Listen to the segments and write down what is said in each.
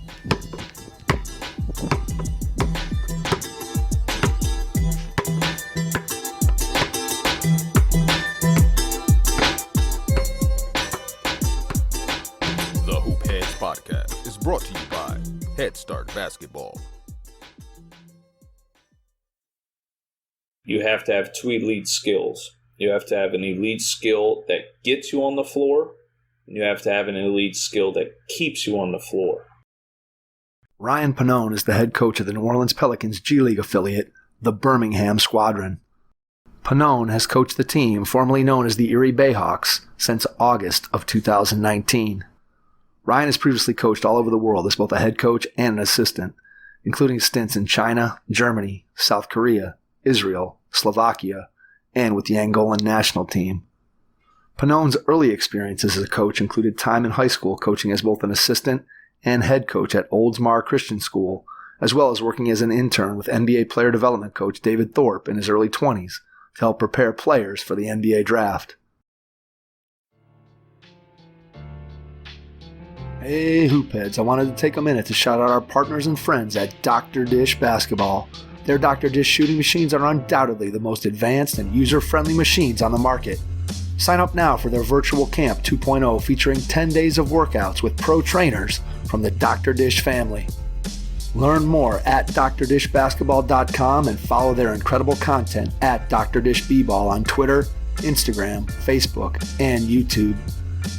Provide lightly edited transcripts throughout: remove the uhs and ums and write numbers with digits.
The Hoop Heads Podcast is brought to you by Head Start Basketball. You have to have two elite skills. You have to have an elite skill that gets you on the floor, and you have to have an elite skill that keeps you on the floor. Ryan Pannone is the head coach of the New Orleans Pelicans G League affiliate, the Birmingham Squadron. Pannone has coached the team, formerly known as the Erie Bayhawks, since August of 2019. Ryan has previously coached all over the world as both a head coach and an assistant, including stints in China, Germany, South Korea, Isreal, Slovakia, and with the Angolan National Team. Pannone's early experiences as a coach included time in high school coaching as both an assistant and head coach at Oldsmar Christian School, as well as working as an intern with NBA player development coach David Thorpe in his early 20s to help prepare players for the NBA draft. Hey Hoopheads, I wanted to take a minute to shout out our partners and friends at Dr. Dish Basketball. Their Dr. Dish shooting machines are undoubtedly the most advanced and user-friendly machines on the market. Sign up now for their Virtual Camp 2.0 featuring 10 days of workouts with pro trainers from the Dr. Dish family. Learn more at drdishbasketball.com and follow their incredible content at Dr. Dish B-Ball on Twitter, Instagram, Facebook, and YouTube.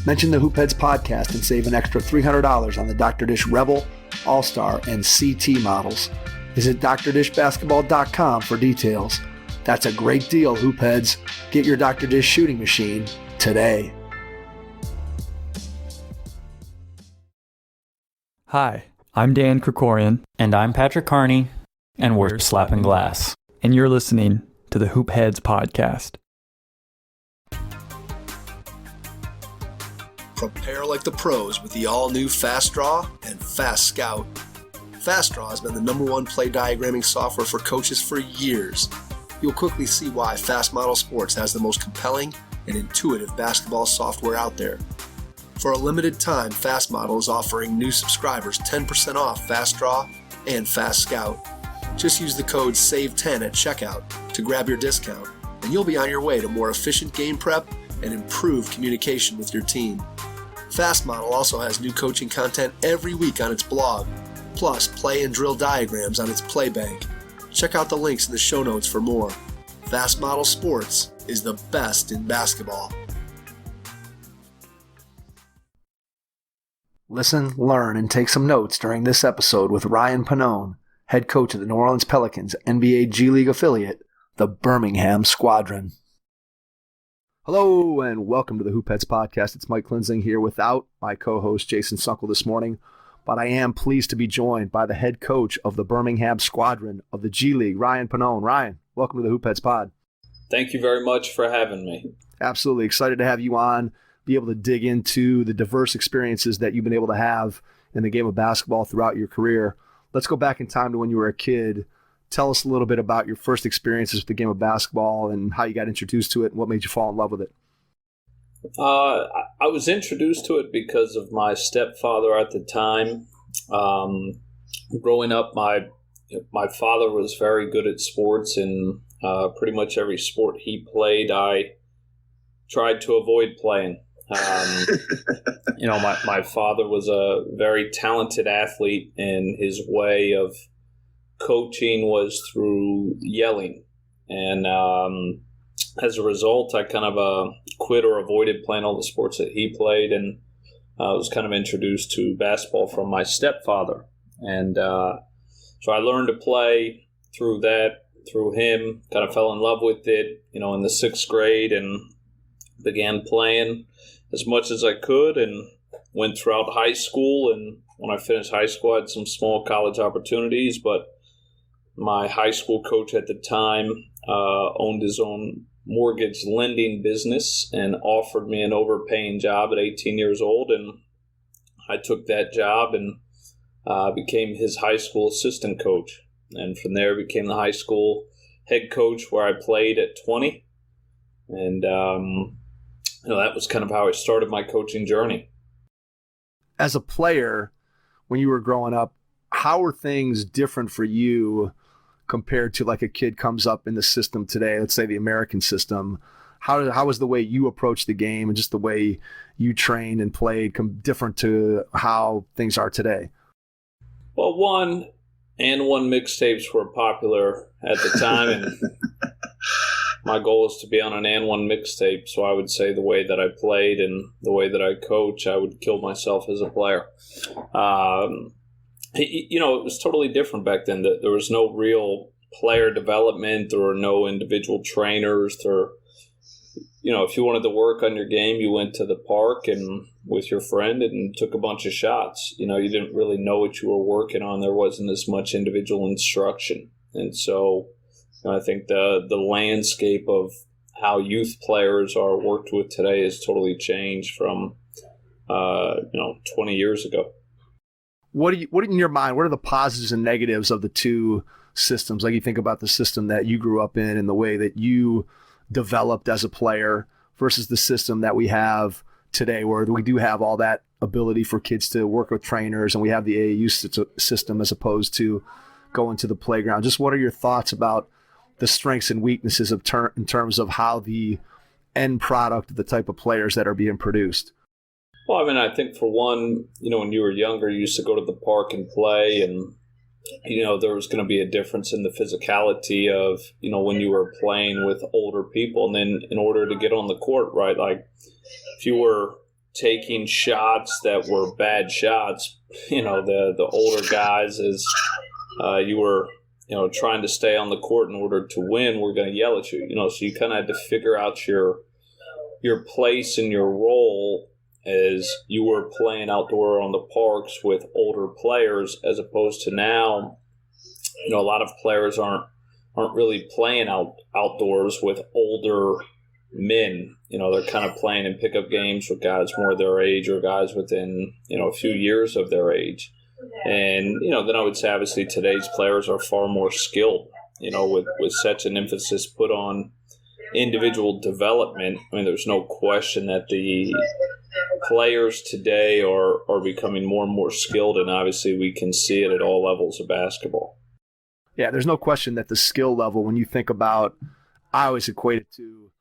Mention the Hoopheads podcast and save an extra $300 on the Dr. Dish Rebel, All-Star, and CT models. Visit drdishbasketball.com for details. That's a great deal, Hoopheads. Get your Dr. Dish shooting machine today. Hi, I'm Dan Krikorian. And I'm Patrick Carney. And we're Slapping Glass. And you're listening to the Hoopheads podcast. Prepare like the pros with the all-new Fast Draw and Fast Scout. Fast Draw has been the #1 play diagramming software for coaches for years. You'll quickly see why Fast Model Sports has the most compelling and intuitive basketball software out there. For a limited time, Fast Model is offering new subscribers 10% off Fast Draw and Fast Scout. Just use the code SAVE10 at checkout to grab your discount, and you'll be on your way to more efficient game prep and improved communication with your team. Fast Model also has new coaching content every week on its blog, plus play and drill diagrams on its play bank. Check out the links in the show notes for more. Fast Model Sports is the best in basketball. Listen, learn, and take some notes during this episode with Ryan Pannone, head coach of the New Orleans Pelicans NBA G League affiliate, the Birmingham Squadron. Hello and welcome to the Hoopheads podcast. It's Mike Klinzing here without my co-host Jason Sunkel this morning, but I am pleased to be joined by the head coach of the Birmingham Squadron of the G League, Ryan Pannone. Ryan, welcome to the Hoopheads pod. Thank you very much for having me. Absolutely excited to have you on, be able to dig into the diverse experiences that you've been able to have in the game of basketball throughout your career. Let's go back in time to when you were a kid. Tell us a little bit about your first experiences with the game of basketball and how you got introduced to it and what made you fall in love with it. I was introduced to it because of my stepfather at the time. Growing up, my father was very good at sports, and pretty much every sport he played, I tried to avoid playing. My father was a very talented athlete, and his way of coaching was through yelling. And as a result, I kind of quit or avoided playing all the sports that he played, and was kind of introduced to basketball from my stepfather. And so I learned to play through him, kind of fell in love with it, in the 6th grade, and began playing as much as I could and went throughout high school. And when I finished high school, I had some small college opportunities, but my high school coach at the time owned his own mortgage lending business and offered me an overpaying job at 18 years old. And I took that job and became his high school assistant coach. And from there became the high school head coach where I played at 20. And that was kind of how I started my coaching journey. As a player, when you were growing up, how are things different for you compared to like a kid comes up in the system today, let's say the American system? How was the way you approached the game and just the way you trained and played different to how things are today? Well, one mixtapes were popular at the time, and my goal is to be on an one mixtape. So I would say the way that I played and the way that I coach, I would kill myself as a player. It was totally different back then. There was no real player development. There were no individual trainers. If you wanted to work on your game, you went to the park and with your friend and took a bunch of shots. You didn't really know what you were working on. There wasn't as much individual instruction. And so I think the landscape of how youth players are worked with today has totally changed from 20 years ago. What in your mind, what are the positives and negatives of the two systems? Like you think about the system that you grew up in and the way that you developed as a player versus the system that we have today, where we do have all that ability for kids to work with trainers and we have the AAU system as opposed to going to the playground. Just what are your thoughts about the strengths and weaknesses in terms of how the end product of the type of players that are being produced? Well, I think for one, when you were younger, you used to go to the park and play, and there was going to be a difference in the physicality of, when you were playing with older people. And then in order to get on the court, right, like if you were taking shots that were bad shots, the older guys, as you were, trying to stay on the court in order to win, were going to yell at you, so you kind of had to figure out your place and your role as you were playing outdoor on the parks with older players, as opposed to now, a lot of players aren't really playing outdoors with older men. They're kind of playing in pickup games with guys more their age or guys within, a few years of their age. And, then I would say obviously today's players are far more skilled, with such an emphasis put on individual development. There's no question that the players today are becoming more and more skilled, and obviously we can see it at all levels of basketball. Yeah, there's no question that the skill level, when you think about, I always equate it to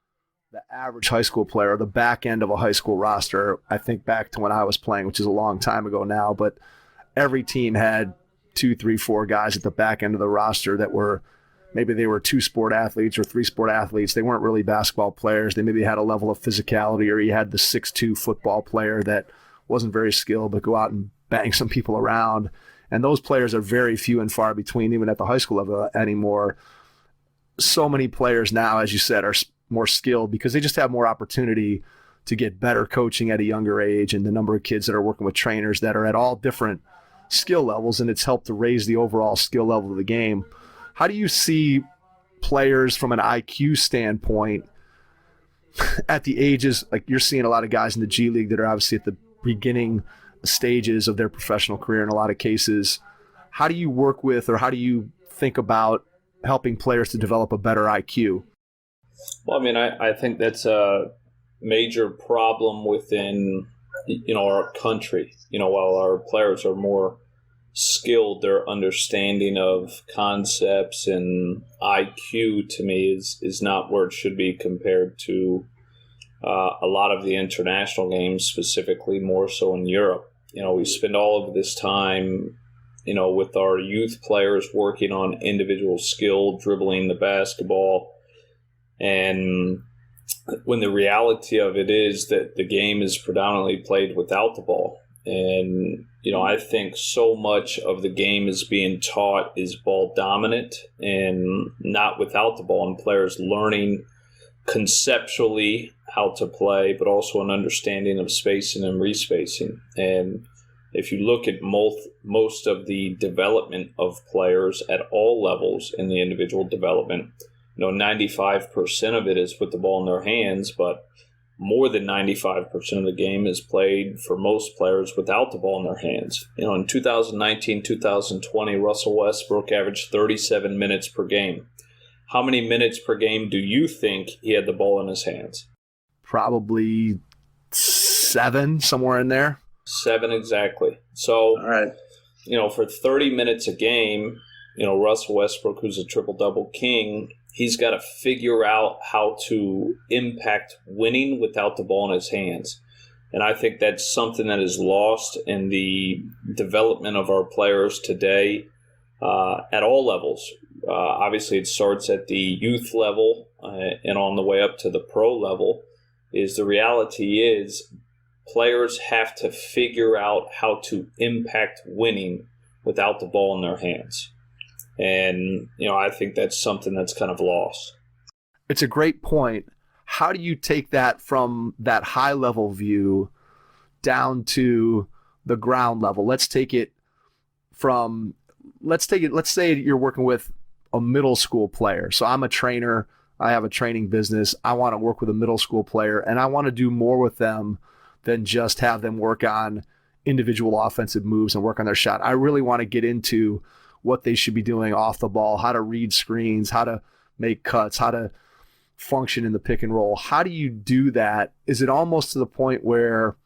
the average high school player, the back end of a high school roster. I think back to when I was playing, which is a long time ago now, but every team had 2, 3, 4 guys at the back end of the roster that were, maybe they were 2-sport athletes or 3-sport athletes. They weren't really basketball players. They maybe had a level of physicality, or you had the 6'2" football player that wasn't very skilled but go out and bang some people around. And those players are very few and far between, even at the high school level anymore. So many players now, as you said, are more skilled because they just have more opportunity to get better coaching at a younger age, and the number of kids that are working with trainers that are at all different skill levels, and it's helped to raise the overall skill level of the game. How do you see players from an IQ standpoint at the ages, like you're seeing a lot of guys in the G League that are obviously at the beginning stages of their professional career in a lot of cases. How do you work with, or how do you think about helping players to develop a better IQ? Well, I think that's a major problem within, our country. While our players are more skilled, their understanding of concepts and IQ to me is not where it should be compared to a lot of the international games, specifically more so in Europe. We spend all of this time, with our youth players working on individual skill, dribbling the basketball. And when the reality of it is that the game is predominantly played without the ball. And, I think so much of the game is being taught is ball dominant and not without the ball, and players learning conceptually how to play, but also an understanding of spacing and respacing. And if you look at most of the development of players at all levels in the individual development, 95% of it is with the ball in their hands, but more than 95% of the game is played for most players without the ball in their hands. In 2019, 2020, Russell Westbrook averaged 37 minutes per game. How many minutes per game do you think he had the ball in his hands? Probably 7, somewhere in there. 7 exactly. So, all right. for 30 minutes a game, Russell Westbrook, who's a triple-double king, he's got to figure out how to impact winning without the ball in his hands. And I think that's something that is lost in the development of our players today at all levels. Obviously, it starts at the youth level and on the way up to the pro level. The reality is players have to figure out how to impact winning without the ball in their hands. And, I think that's something that's kind of lost. It's a great point. How do you take that from that high level view down to the ground level? Let's say you're working with a middle school player. So I'm a trainer. I have a training business. I want to work with a middle school player, and I want to do more with them than just have them work on individual offensive moves and work on their shot. I really want to get into what they should be doing off the ball, how to read screens, how to make cuts, how to function in the pick and roll. How do you do that? Is it almost to the point where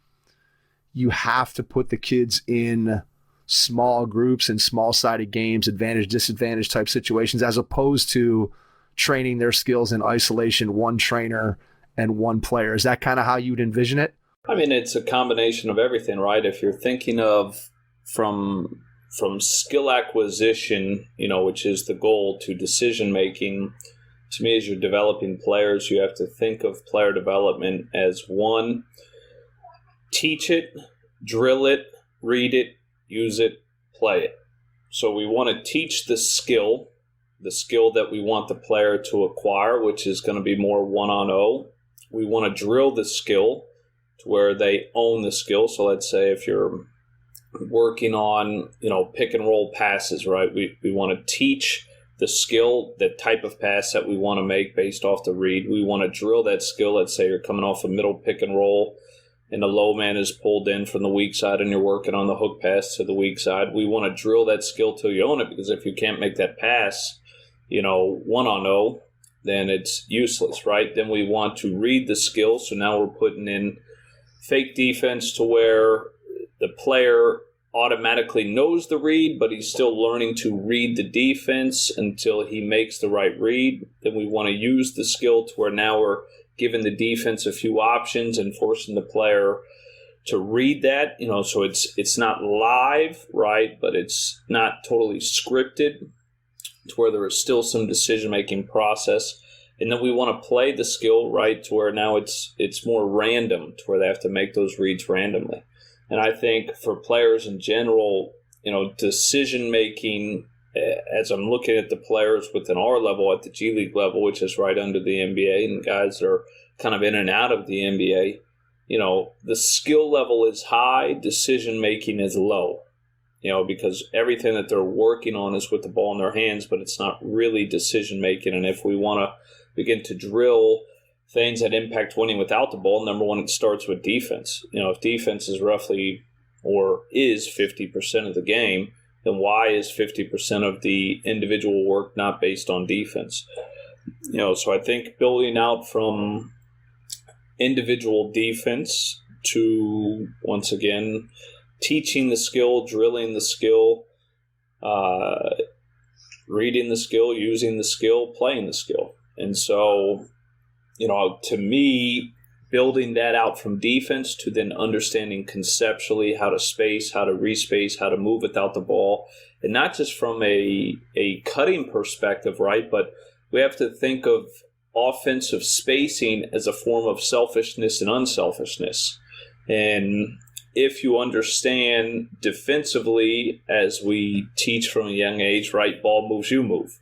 you have to put the kids in small groups and small-sided games, advantage, disadvantage type situations, as opposed to training their skills in isolation, one trainer and one player? Is that kind of how you'd envision it? I mean, it's a combination of everything, right? If you're thinking of from skill acquisition, which is the goal, to decision making, to me, as you're developing players, you have to think of player development as one, teach it, drill it, read it, use it, play it. So we want to teach the skill that we want the player to acquire, which is going to be more 1-on-0. We want to drill the skill to where they own the skill. So let's say if you're working on, pick and roll passes, right? We want to teach the skill, the type of pass that we want to make based off the read. We want to drill that skill. Let's say you're coming off a middle pick and roll and the low man is pulled in from the weak side and you're working on the hook pass to the weak side. We want to drill that skill till you own it, because if you can't make that pass, 1-on-0, then it's useless, right? Then we want to read the skill. So now we're putting in fake defense to where the player automatically knows the read, but he's still learning to read the defense until he makes the right read. Then we want to use the skill to where now we're giving the defense a few options and forcing the player to read that, so it's not live, right? But it's not totally scripted, to where there is still some decision-making process. And then we want to play the skill, right, to where now it's more random, to where they have to make those reads randomly. And I think for players in general, decision-making, as I'm looking at the players within our level, at the G League level, which is right under the NBA, and guys that are kind of in and out of the NBA, the skill level is high, decision-making is low, because everything that they're working on is with the ball in their hands, but it's not really decision-making. And if we want to begin to drill things that impact winning without the ball, number one, it starts with defense. If defense is roughly or is 50% of the game, then why is 50% of the individual work not based on defense? So I think building out from individual defense to, once again, teaching the skill, drilling the skill, reading the skill, using the skill, playing the skill. And so, to me, building that out from defense to then understanding conceptually how to space, how to respace, how to move without the ball, and not just from a cutting perspective, right? But we have to think of offensive spacing as a form of selfishness and unselfishness. And if you understand defensively, as we teach from a young age, right, ball moves, you move.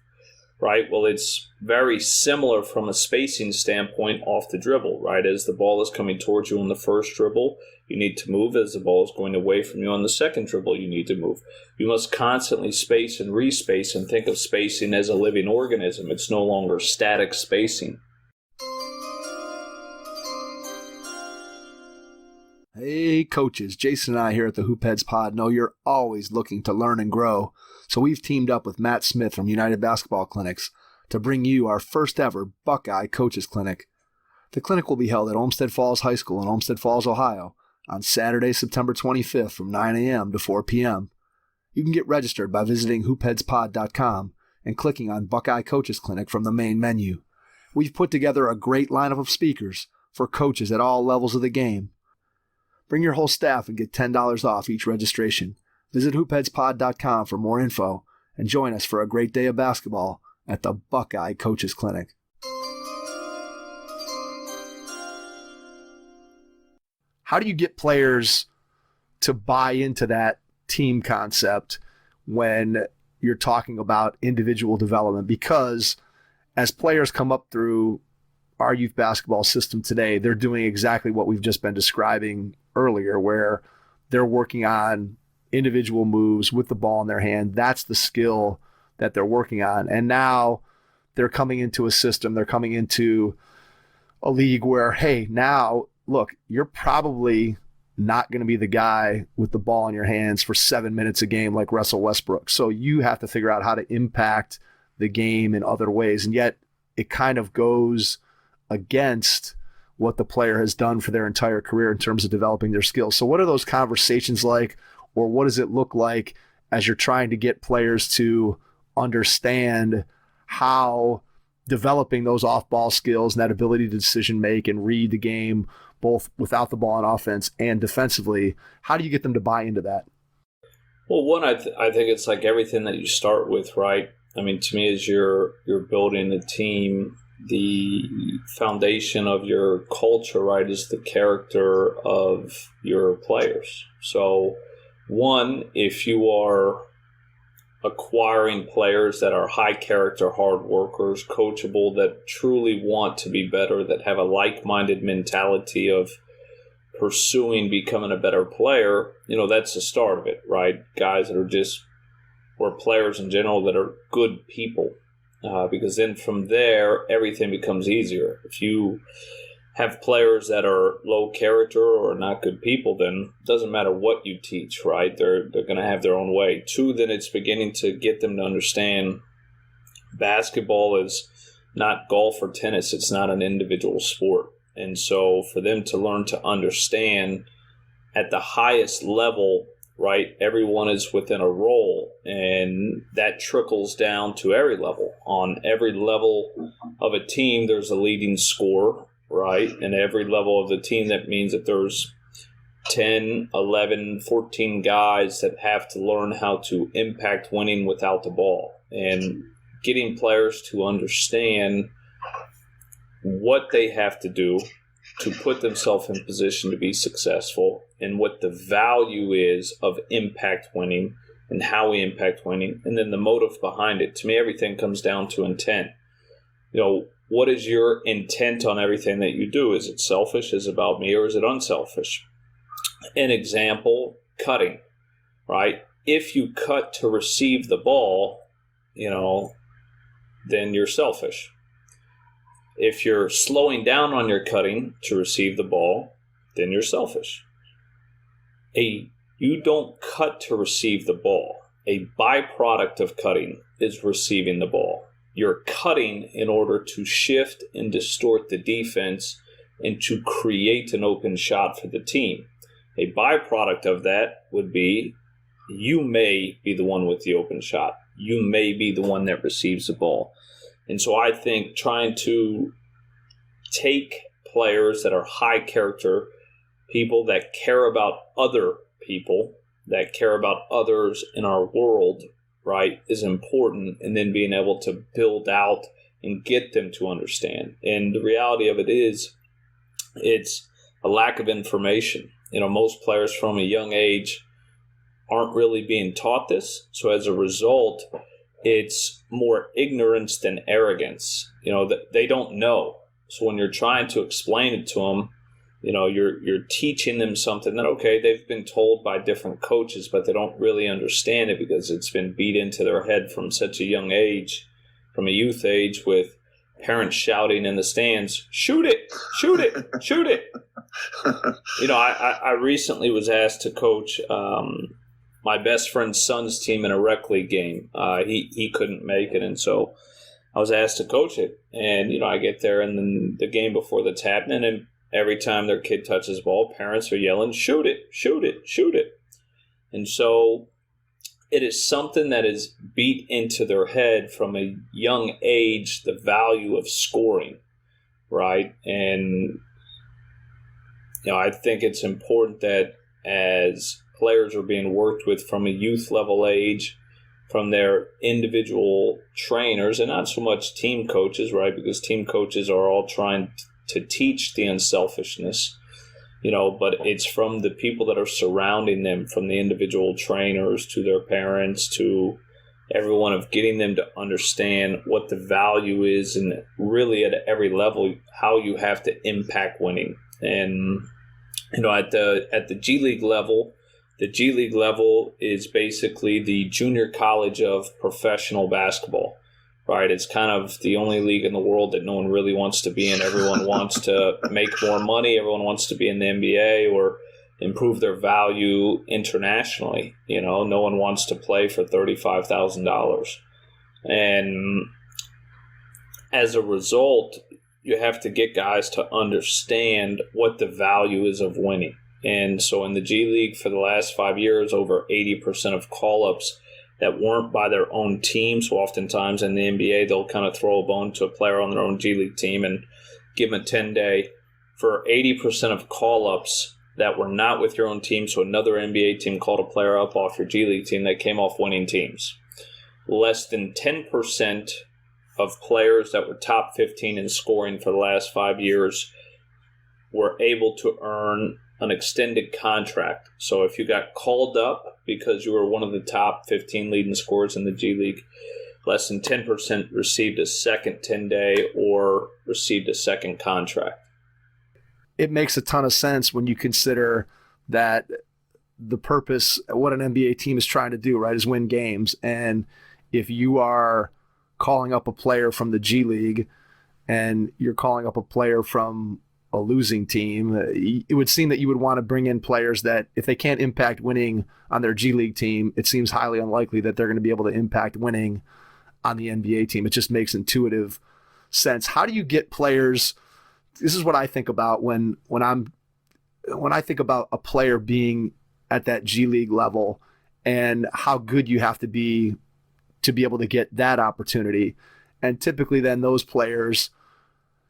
Right? Well, it's very similar from a spacing standpoint off the dribble, right? As the ball is coming towards you on the first dribble, you need to move. As the ball is going away from you on the second dribble, you need to move. You must constantly space and respace and think of spacing as a living organism. It's no longer static spacing. Hey, coaches. Jason and I here at the Hoop Heads Pod know you're always looking to learn and grow. So we've teamed up with Matt Smith from United Basketball Clinics to bring you our first ever Buckeye Coaches Clinic. The clinic will be held at Olmsted Falls High School in Olmsted Falls, Ohio on Saturday, September 25th from 9 a.m. to 4 p.m. You can get registered by visiting hoopheadspod.com and clicking on Buckeye Coaches Clinic from the main menu. We've put together a great lineup of speakers for coaches at all levels of the game. Bring your whole staff and get $10 off each registration. Visit hoopheadspod.com for more info and join us for a great day of basketball at the Buckeye Coaches Clinic. How do you get players to buy into that team concept when you're talking about individual development? Because as players come up through our youth basketball system today, they're doing exactly what we've just been describing earlier, where they're working on individual moves with the ball in their hand. That's the skill that they're working on. And now they're coming into a system, they're coming into a league where, hey, now, look, you're probably not going to be the guy with the ball in your hands for 7 minutes a game like Russell Westbrook. So you have to figure out how to impact the game in other ways. And yet it kind of goes against what the player has done for their entire career in terms of developing their skills. So what are those conversations like, or what does it look like as you're trying to get players to understand how developing those off-ball skills and that ability to decision make and read the game, both without the ball on offense and defensively, how do you get them to buy into that? Well, one, I think it's like everything that you start with, right? I mean, to me, as you're building a team, the foundation of your culture, right, is the character of your players. So, one, if you are acquiring players that are high character, hard workers, coachable, that truly want to be better, that have a like-minded mentality of pursuing becoming a better player, that's the start of it, right? Guys that are just, or players in general that are good people. Because then from there, everything becomes easier. If you have players that are low character or not good people, then it doesn't matter what you teach, right? They're going to have their own way. Two, then it's beginning to get them to understand basketball is not golf or tennis. It's not an individual sport. And so for them to learn to understand at the highest level, right, everyone is within a role, and that trickles down to every level. On every level of a team, there's a leading scorer, right? And every level of the team, that means that there's 10, 11, 14 guys that have to learn how to impact winning without the ball. And getting players to understand what they have to do to put themselves in position to be successful, and what the value is of impact winning and how we impact winning, and then the motive behind it. To me, everything comes down to intent. What is your intent on everything that you do? Is it selfish? Is it about me? Or is it unselfish? An example, cutting, right? If you cut to receive the ball, then you're selfish. If you're slowing down on your cutting to receive the ball, then you're selfish. You don't cut to receive the ball. A byproduct of cutting is receiving the ball. You're cutting in order to shift and distort the defense and to create an open shot for the team. A byproduct of that would be you may be the one with the open shot. You may be the one that receives the ball. And so I think trying to take players that are high character, people that care about other people, that care about others in our world, right, is important, and then being able to build out and get them to understand. And the reality of it is, it's a lack of information. Most players from a young age aren't really being taught this. So as a result, it's more ignorance than arrogance. That they don't know. So when you're trying to explain it to them, you're teaching them something that, okay, they've been told by different coaches, but they don't really understand it because it's been beat into their head from such a young age, from a youth age, with parents shouting in the stands, shoot it, shoot it, shoot it. I recently was asked to coach my best friend's son's team in a rec league game. He couldn't make it, and so I was asked to coach it. And, I get there, and then the game before that's happening, and every time their kid touches the ball, parents are yelling, shoot it, shoot it, shoot it. And so it is something that is beat into their head from a young age, the value of scoring, right? And, I think it's important that as players are being worked with from a youth level age, from their individual trainers, and not so much team coaches, right? Because team coaches are all trying to teach the unselfishness, but it's from the people that are surrounding them, from the individual trainers to their parents to everyone, of getting them to understand what the value is, and really at every level how you have to impact winning. And at the G League level, the G League level is basically the junior college of professional basketball, right? It's kind of the only league in the world that no one really wants to be in. Everyone wants to make more money. Everyone wants to be in the NBA or improve their value internationally. No one wants to play for $35,000. And as a result, you have to get guys to understand what the value is of winning. And so in the G League for the last 5 years, over 80% of call-ups that weren't by their own team. So oftentimes in the NBA, they'll kind of throw a bone to a player on their own G League team and give them a 10-day. For 80% of call-ups that were not with your own team, so another NBA team called a player up off your G League team that came off winning teams. Less than 10% of players that were top 15 in scoring for the last 5 years were able to earn an extended contract. So if you got called up because you were one of the top 15 leading scorers in the G League, less than 10% received a second 10-day or received a second contract. It makes a ton of sense when you consider that the purpose, what an NBA team is trying to do, right, is win games. And if you are calling up a player from the G League and you're calling up a player from a losing team, it would seem that you would want to bring in players that if they can't impact winning on their G League team, it seems highly unlikely that they're going to be able to impact winning on the NBA team. It just makes intuitive sense. How do you get players? This is what I think about when I think about a player being at that G League level and how good you have to be able to get that opportunity. And typically then those players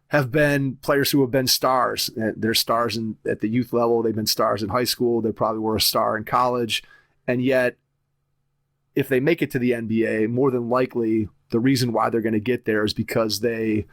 have been players who have been stars. They're stars at the youth level. They've been stars in high school. They probably were a star in college. And yet, if they make it to the NBA, more than likely, the reason why they're going to get there is because they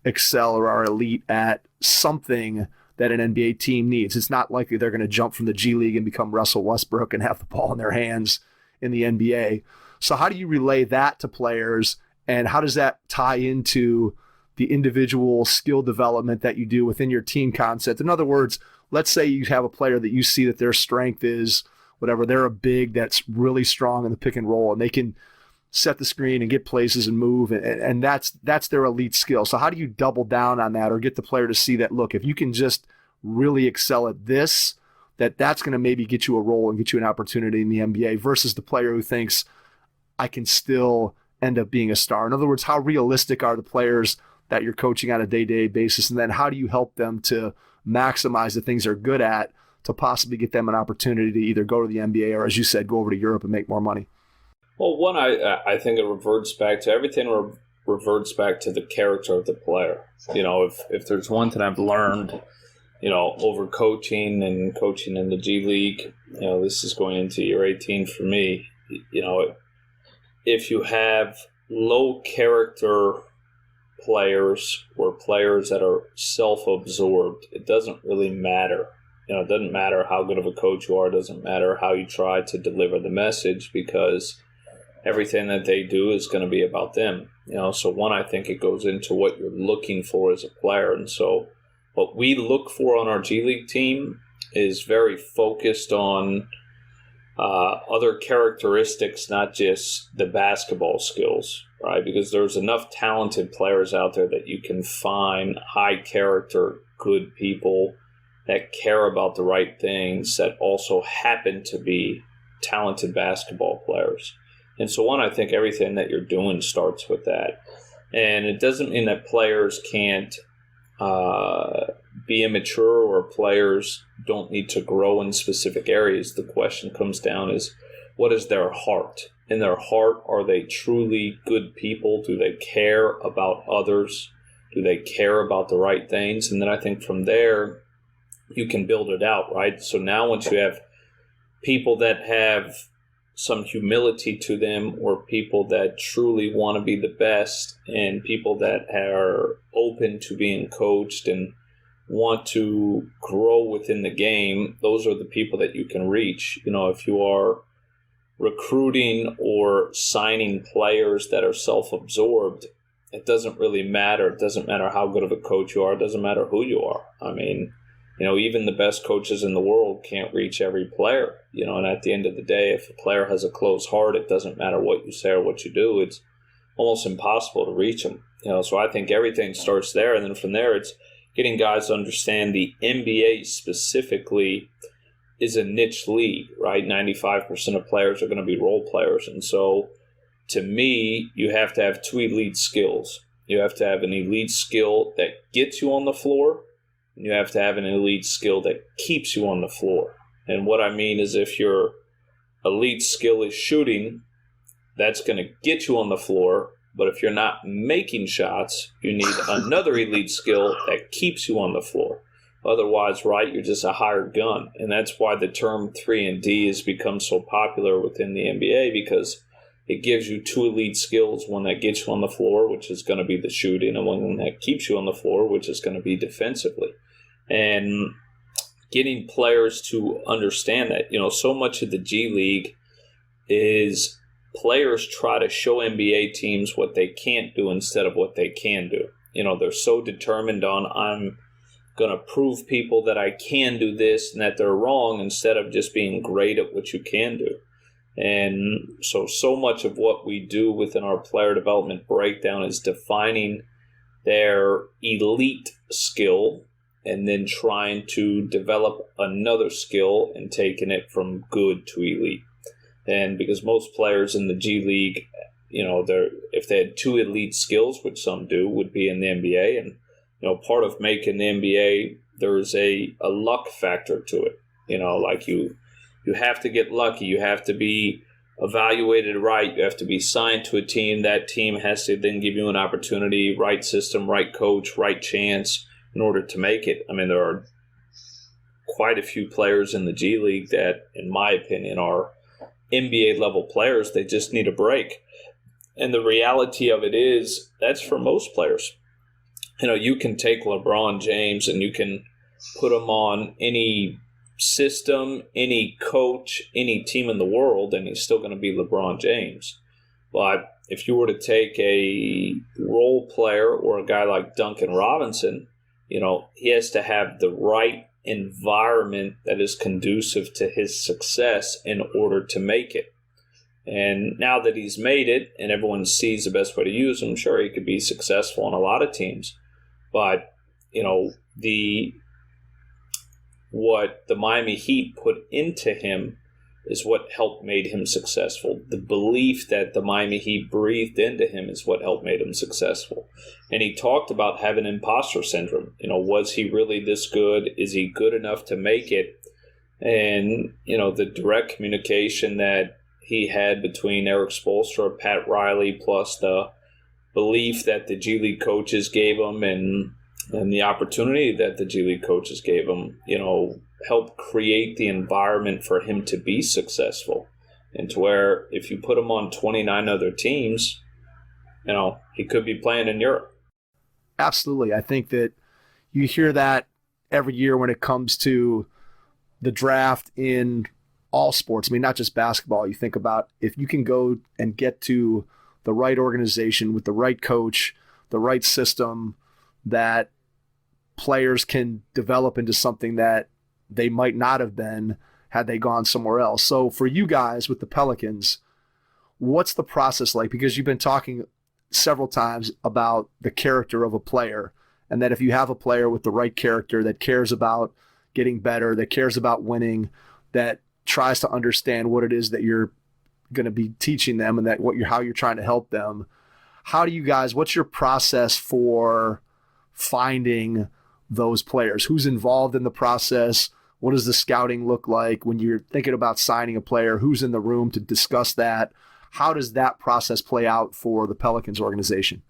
excel or are elite at something that an NBA team needs. It's not likely they're going to jump from the G League and become Russell Westbrook and have the ball in their hands in the NBA. So how do you relay that to players, and how does that tie into the individual skill development that you do within your team concept? In other words, let's say you have a player that you see that their strength is whatever, they're a big that's really strong in the pick and roll, and they can set the screen and get places and move, and that's their elite skill. So how do you double down on that or get the player to see that, look, if you can just really excel at this, that's going to maybe get you a role and get you an opportunity in the NBA, versus the player who thinks I can still end up being a star? In other words, how realistic are the players that you're coaching on a day-to-day basis? And then how do you help them to maximize the things they're good at to possibly get them an opportunity to either go to the NBA or, as you said, go over to Europe and make more money? Well, one, I think it reverts back to everything. Reverts back to the character of the player. If there's one thing I've learned, over coaching in the G League, this is going into year 18 for me. If you have low character players or players that are self-absorbed, it doesn't really matter. It doesn't matter how good of a coach you are. It doesn't matter how you try to deliver the message, because everything that they do is going to be about them. So one, I think it goes into what you're looking for as a player. And so what we look for on our G League team is very focused on other characteristics, not just the basketball skills, right? Because there's enough talented players out there that you can find high character, good people that care about the right things that also happen to be talented basketball players. And so one, I think everything that you're doing starts with that. And it doesn't mean that players can't be immature or players don't need to grow in specific areas. The question comes down is, what is their heart? In their heart, are they truly good people? Do they care about others? Do they care about the right things? And then I think from there, you can build it out, right? So now once you have people that have some humility to them, or people that truly want to be the best, and people that are open to being coached and want to grow within the game, those are the people that you can reach. If you are recruiting or signing players that are self-absorbed, it doesn't really matter. It doesn't matter how good of a coach you are. It doesn't matter who you are. I mean, even the best coaches in the world can't reach every player, and at the end of the day, if a player has a closed heart, it doesn't matter what you say or what you do. It's almost impossible to reach them. So I think everything starts there. And then from there, it's getting guys to understand the NBA specifically is a niche league, right? 95% of players are going to be role players. And so to me, you have to have two elite skills. You have to have an elite skill that gets you on the floor, and you have to have an elite skill that keeps you on the floor. And what I mean is, if your elite skill is shooting, that's going to get you on the floor. But if you're not making shots, you need another elite skill that keeps you on the floor. Otherwise, right, you're just a hired gun. And that's why the term 3-and-D has become so popular within the NBA, because it gives you two elite skills, one that gets you on the floor, which is going to be the shooting, and one that keeps you on the floor, which is going to be defensively. And getting players to understand that, so much of the G League is players try to show NBA teams what they can't do instead of what they can do. They're so determined on, I'm going to prove people that I can do this and that they're wrong, instead of just being great at what you can do. And so much of what we do within our player development breakdown is defining their elite skill and then trying to develop another skill and taking it from good to elite. And because most players in the G League, if they had two elite skills, which some do, would be in the NBA. And, part of making the NBA, there's a luck factor to it. Like you have to get lucky. You have to be evaluated right. You have to be signed to a team. That team has to then give you an opportunity, right system, right coach, right chance in order to make it. I mean, there are quite a few players in the G League that, in my opinion, are NBA level players. They just need a break. And the reality of it is, that's for most players. You can take LeBron James and you can put him on any system, any coach, any team in the world, and he's still going to be LeBron James. But if you were to take a role player or a guy like Duncan Robinson, he has to have the right environment that is conducive to his success in order to make it. And now that he's made it and everyone sees the best way to use him, sure, he could be successful on a lot of teams. But, what the Miami Heat put into him is what helped made him successful. The belief that the Miami Heat breathed into him is what helped made him successful. And he talked about having imposter syndrome. Was he really this good? Is he good enough to make it? And, the direct communication that he had between Eric Spoelstra, Pat Riley, plus the belief that the G League coaches gave him and the opportunity that the G League coaches gave him, helped create the environment for him to be successful. And to where if you put him on 29 other teams, he could be playing in Europe. Absolutely. I think that you hear that every year when it comes to the draft in all sports. I mean, not just basketball. You think about if you can go and get to the right organization with the right coach, the right system, that players can develop into something that they might not have been had they gone somewhere else. So for you guys with the Pelicans, what's the process like? Because you've been talking several times about the character of a player, and that if you have a player with the right character that cares about getting better, that cares about winning, that tries to understand what it is that you're going to be teaching them and that how you're trying to help them. How do you guys, what's your process for finding those players? Who's involved in the process? What does the scouting look like when you're thinking about signing a player? Who's in the room to discuss that? How does that process play out for the Pelicans organization?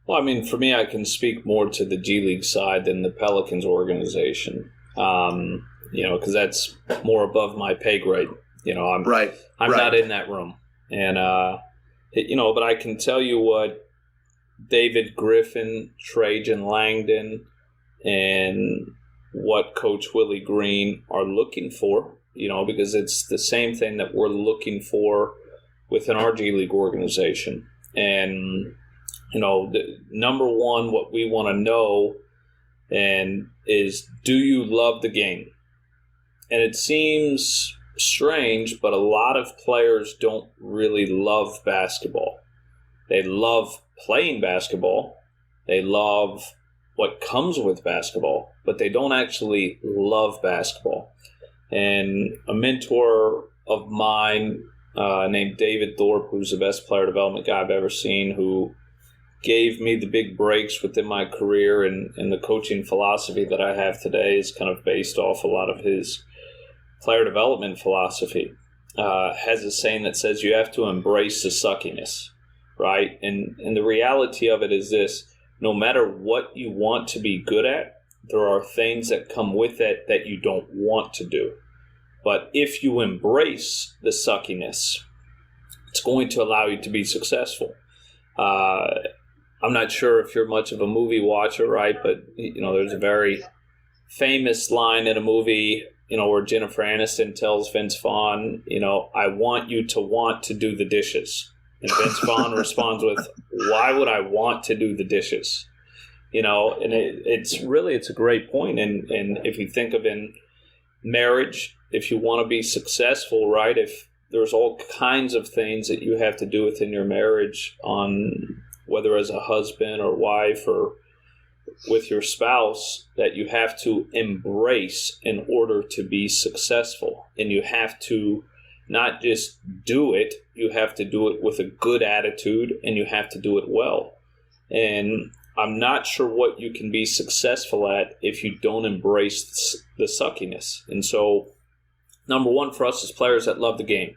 Well, I mean, for me, I can speak more to the G League side than the Pelicans organization, because that's more above my pay grade. I'm not in that room. And, but I can tell you what David Griffin, Trajan Langdon, and what Coach Willie Green are looking for, because it's the same thing that we're looking for within our G League organization. And, number one, what we want to know is, do you love the game? And it seems strange, but a lot of players don't really love basketball. They love playing basketball. They love what comes with basketball, but they don't actually love basketball. And a mentor of mine named David Thorpe, who's the best player development guy I've ever seen, who gave me the big breaks within my career, and the coaching philosophy that I have today is kind of based off a lot of his player development philosophy, has a saying that says you have to embrace the suckiness, right? And the reality of it is this: no matter what you want to be good at, there are things that come with it that you don't want to do. But if you embrace the suckiness, it's going to allow you to be successful. I'm not sure if you're much of a movie watcher, right? But, there's a very famous line in a movie, where Jennifer Aniston tells Vince Vaughn, I want you to want to do the dishes. And Vince Vaughn responds with, why would I want to do the dishes? And it's a great point. And if you think of in marriage, if you want to be successful, right, if there's all kinds of things that you have to do within your marriage, on whether as a husband or wife or with your spouse, that you have to embrace in order to be successful. And you have to not just do it, you have to do it with a good attitude, and you have to do it well. And I'm not sure what you can be successful at if you don't embrace the suckiness. And so, number one for us is players that love the game.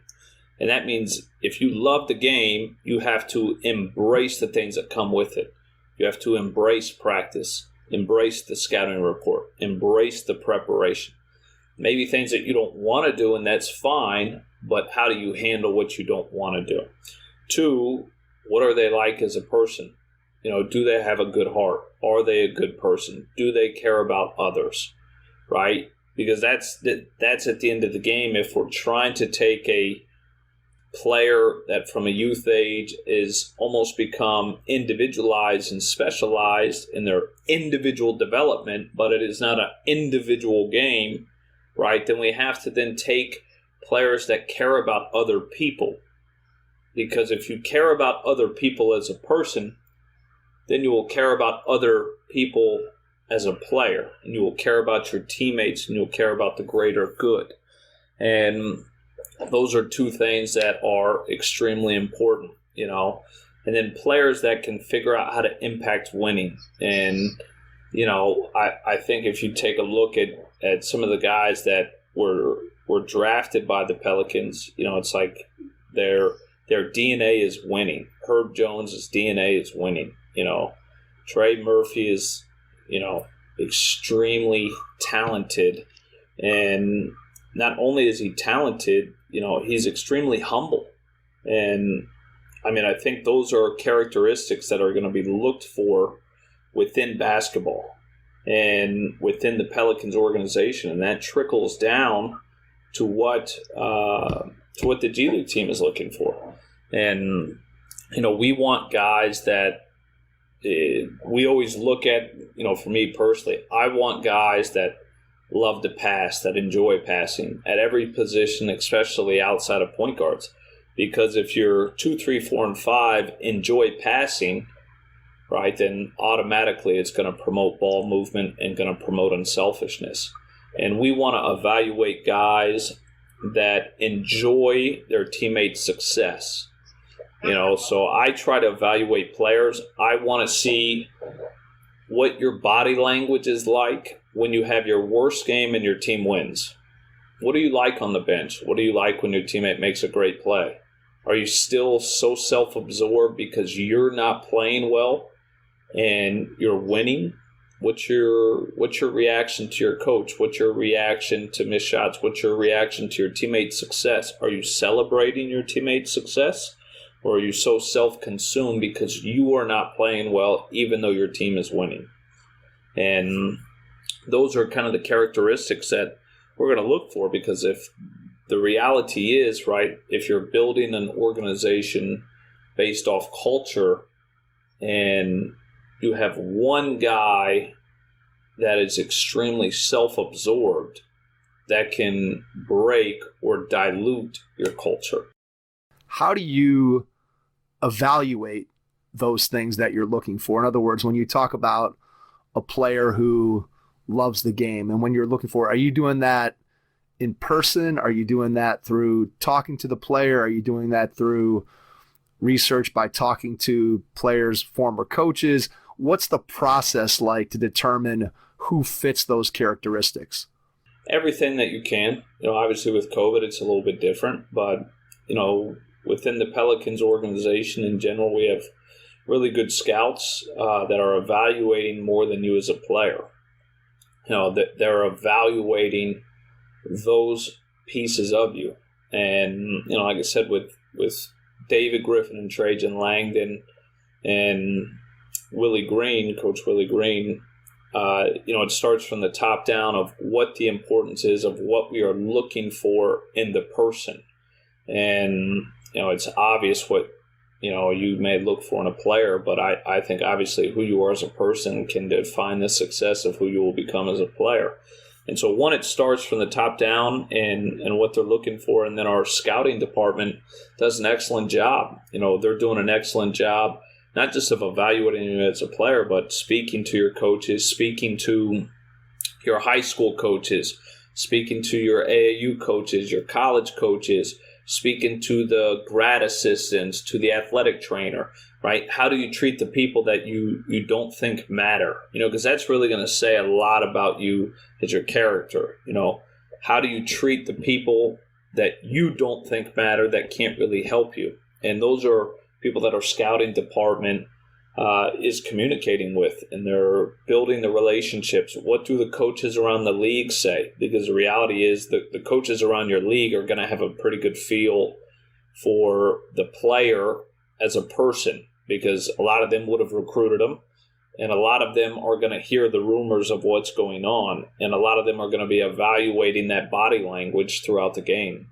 And that means if you love the game, you have to embrace the things that come with it. You have to embrace practice, embrace the scouting report, embrace the preparation. Maybe things that you don't want to do, and that's fine, but how do you handle what you don't want to do? Two, what are they like as a person? Do they have a good heart? Are they a good person? Do they care about others? Right? Because that's at the end of the game. If we're trying to take a player that from a youth age is almost become individualized and specialized in their individual development, but it is not an individual game, right? Then we have to then take players that care about other people. Because if you care about other people as a person, then you will care about other people as a player, and you will care about your teammates, and you'll care about the greater good. And those are two things that are extremely important, and then players that can figure out how to impact winning. And, I think if you take a look at some of the guys that were drafted by the Pelicans, it's like their DNA is winning. Herb Jones' DNA is winning. Trey Murphy is, extremely talented. And not only is he talented, he's extremely humble. And I think those are characteristics that are going to be looked for within basketball and within the Pelicans organization. And that trickles down to what the G League team is looking for. And, we want guys that we always look at, for me personally, I want guys that love to pass, that enjoy passing at every position, especially outside of point guards. Because if you're 2, 3, 4, and 5 enjoy passing, right, then automatically it's going to promote ball movement and going to promote unselfishness. And we want to evaluate guys that enjoy their teammates' success. So I try to evaluate players. I want to see what your body language is like when you have your worst game and your team wins, what do you like on the bench? What do you like when your teammate makes a great play? Are you still so self-absorbed because you're not playing well and you're winning? What's your reaction to your coach? What's your reaction to missed shots? What's your reaction to your teammate's success? Are you celebrating your teammate's success? Or are you so self-consumed because you are not playing well even though your team is winning? And those are kind of the characteristics that we're going to look for, because if the reality is, right, if you're building an organization based off culture and you have one guy that is extremely self-absorbed, that can break or dilute your culture. How do you evaluate those things that you're looking for? In other words, when you talk about a player who loves the game and when you're looking for, are you doing that in person? Are you doing that through talking to the player? Are you doing that through research by talking to players' former coaches? What's the process like to determine who fits those characteristics? Everything that you can. Obviously with COVID, it's a little bit different, but, within the Pelicans organization in general, we have really good scouts that are evaluating more than you as a player. That they're evaluating those pieces of you. And, like I said, with David Griffin and Trajan Langdon and Willie Green, Coach Willie Green, it starts from the top down of what the importance is of what we are looking for in the person. And, it's obvious what, you may look for in a player, but I think obviously who you are as a person can define the success of who you will become as a player. And so one, it starts from the top down and what they're looking for. And then our scouting department does an excellent job. They're doing an excellent job, not just of evaluating you as a player, but speaking to your coaches, speaking to your high school coaches, speaking to your AAU coaches, your college coaches, speaking to the grad assistants, to the athletic trainer, right? How do you treat the people that you don't think matter? Because that's really going to say a lot about you as your character. How do you treat the people that you don't think matter, that can't really help you? And those are people that our scouting department is communicating with, and they're building the relationships. What do the coaches around the league say? Because the reality is that the coaches around your league are going to have a pretty good feel for the player as a person, because a lot of them would have recruited them, and a lot of them are going to hear the rumors of what's going on, and a lot of them are going to be evaluating that body language throughout the game.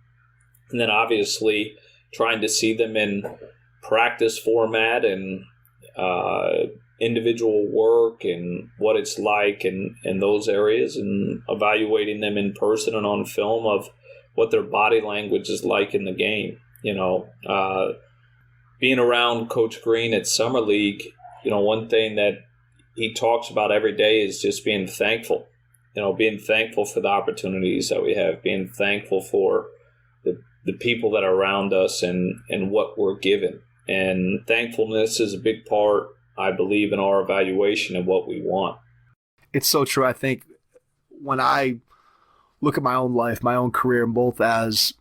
And then obviously trying to see them in practice format and individual work and what it's like in those areas, and evaluating them in person and on film of what their body language is like in the game. Being around Coach Green at Summer League, one thing that he talks about every day is just being thankful. Being thankful for the opportunities that we have, being thankful for the people that are around us and what we're given. And thankfulness is a big part, I believe, in our evaluation of what we want. It's so true. I think when I look at my own life, my own career, both as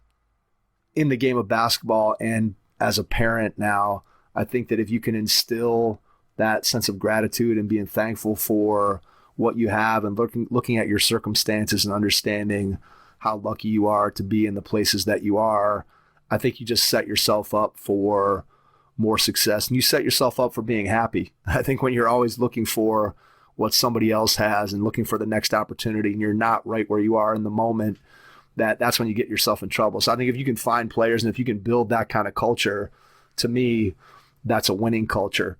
in the game of basketball and as a parent now, I think that if you can instill that sense of gratitude and being thankful for what you have and looking at your circumstances and understanding how lucky you are to be in the places that you are, I think you just set yourself up for more success, and you set yourself up for being happy. I think when you're always looking for what somebody else has and looking for the next opportunity, and you're not right where you are in the moment, that's when you get yourself in trouble. So I think if you can find players and if you can build that kind of culture, to me, that's a winning culture.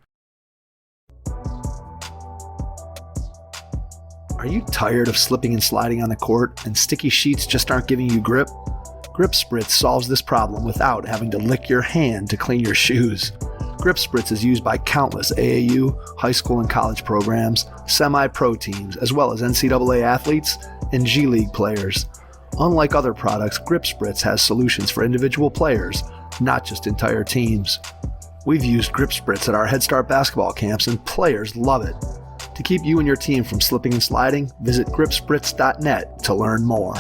Are you tired of slipping and sliding on the court and sticky sheets just aren't giving you grip? Grip Spritz solves this problem without having to lick your hand to clean your shoes. Grip Spritz is used by countless AAU, high school and college programs, semi-pro teams, as well as NCAA athletes and G League players. Unlike other products, Grip Spritz has solutions for individual players, not just entire teams. We've used Grip Spritz at our Head Start basketball camps and players love it. To keep you and your team from slipping and sliding, visit gripspritz.net to learn more.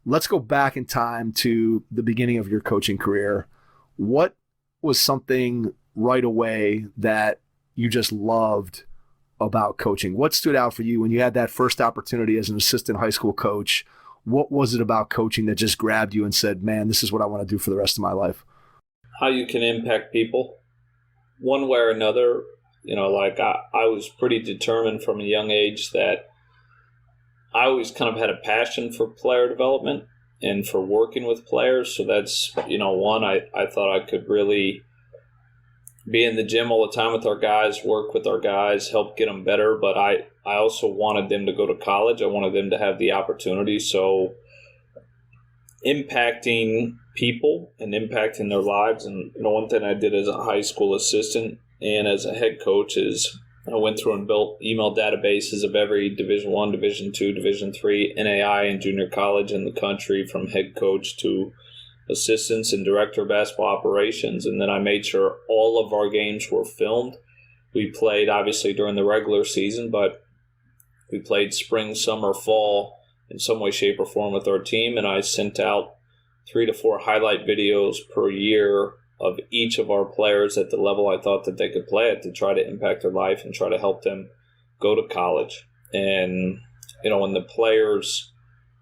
let's go back in time to the beginning of your coaching career. What was something right away that you just loved about coaching? What stood out for you when you had that first opportunity as an assistant high school coach? What was it about coaching that just grabbed you and said, man, this is what I want to do for the rest of my life? How you can impact people one way or another. Like I was pretty determined from a young age that I always kind of had a passion for player development and for working with players. So that's, one, I thought I could really be in the gym all the time with our guys, work with our guys, help get them better. But I also wanted them to go to college. I wanted them to have the opportunity. So impacting people and impacting their lives. And one thing I did as a high school assistant and as a head coach is I went through and built email databases of every Division I, Division II, Division III, NAI, and junior college in the country, from head coach to assistants and director of basketball operations. And then I made sure all of our games were filmed. We played obviously during the regular season, but we played spring, summer, fall in some way, shape, or form with our team. And I sent out 3 to 4 highlight videos per year of each of our players at the level I thought that they could play at, to try to impact their life and try to help them go to college. And, when the players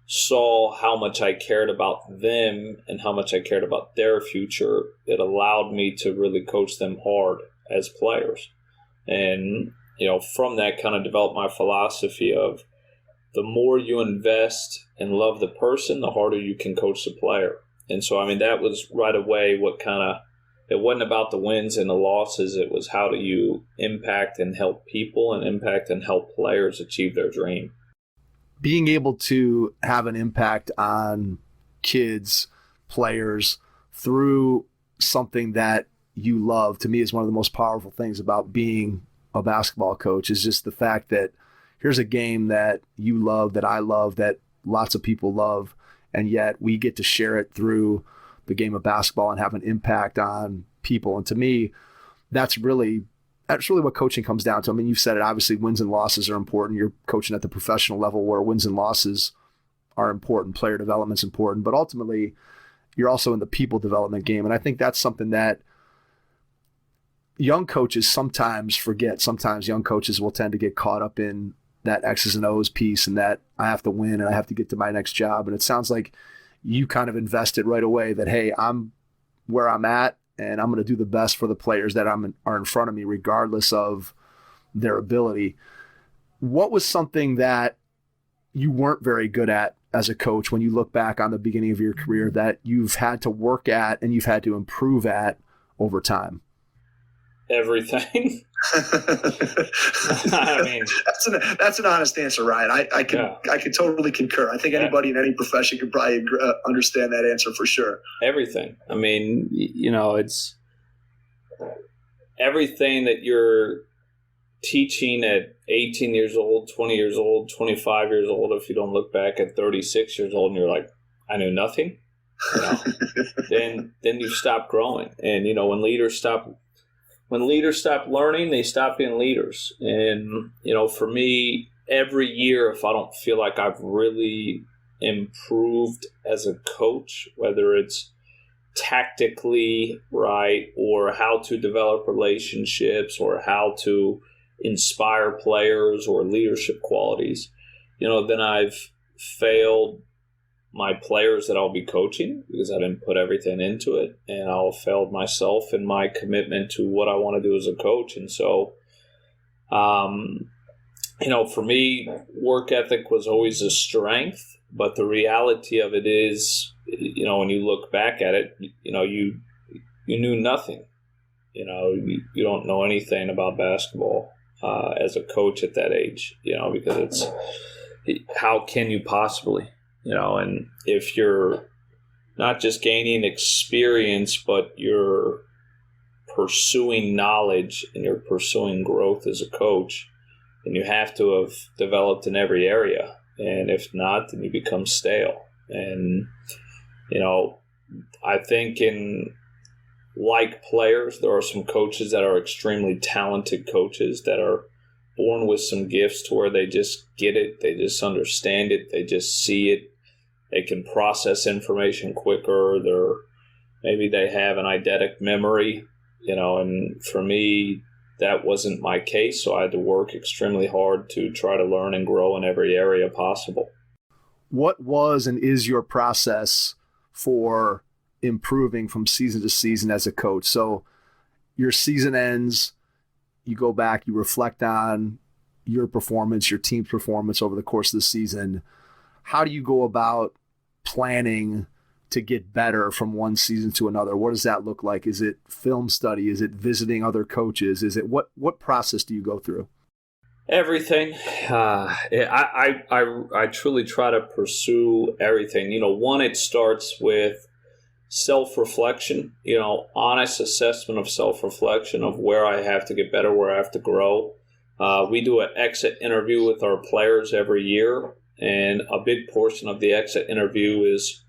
saw how much I cared about them and how much I cared about their future, it allowed me to really coach them hard as players. And, from that kind of developed my philosophy of the more you invest and love the person, the harder you can coach the player. And so, that was right away what it wasn't about the wins and the losses. It was how do you impact and help people and impact and help players achieve their dream. Being able to have an impact on kids, players, through something that you love, to me, is one of the most powerful things about being a basketball coach, is just the fact that here's a game that you love, that I love, that lots of people love, and yet we get to share it through the game of basketball and have an impact on people. And to me, that's really what coaching comes down to. You've said it, obviously wins and losses are important. You're coaching at the professional level where wins and losses are important. Player development's important, but ultimately you're also in the people development game. And I think that's something that young coaches sometimes forget. Sometimes young coaches will tend to get caught up in that X's and O's piece and that I have to win and I have to get to my next job. And it sounds like you kind of invested right away that, hey, I'm where I'm at and I'm going to do the best for the players that are in front of me, regardless of their ability. What was something that you weren't very good at as a coach when you look back on the beginning of your career that you've had to work at and you've had to improve at over time? Everything. That's an honest answer, Ryan. I can totally concur. I think anybody in any profession could probably understand that answer for sure. Everything. It's everything that you're teaching at 18 years old, 20 years old, 25 years old. If you don't look back at 36 years old and you're like, I knew nothing, then you stop growing. And when leaders stop learning, they stop being leaders. And, for me, every year, if I don't feel like I've really improved as a coach, whether it's tactically right or how to develop relationships or how to inspire players or leadership qualities, then I've failed my players that I'll be coaching because I didn't put everything into it, and I'll failed myself in my commitment to what I want to do as a coach. And so, for me, work ethic was always a strength, but the reality of it is, when you look back at it, you knew nothing. You don't know anything about basketball as a coach at that age, because how can you possibly? And if you're not just gaining experience, but you're pursuing knowledge and you're pursuing growth as a coach, then you have to have developed in every area. And if not, then you become stale. And, I think like players, there are some coaches that are extremely talented coaches that are born with some gifts to where they just get it. They just understand it. They just see it. they can process information quicker. Maybe they have an eidetic memory, and for me, that wasn't my case. So I had to work extremely hard to try to learn and grow in every area possible. What was and is your process for improving from season to season as a coach? So your season ends, you go back, you reflect on your performance, your team's performance over the course of the season. How do you go about planning to get better from one season to another? What does that look like? Is it film study? Is it visiting other coaches? Is it what process do you go through? Everything. I truly try to pursue everything. One, it starts with self-reflection, honest assessment of self-reflection of where I have to get better, where I have to grow. We do an exit interview with our players every year, and a big portion of the exit interview is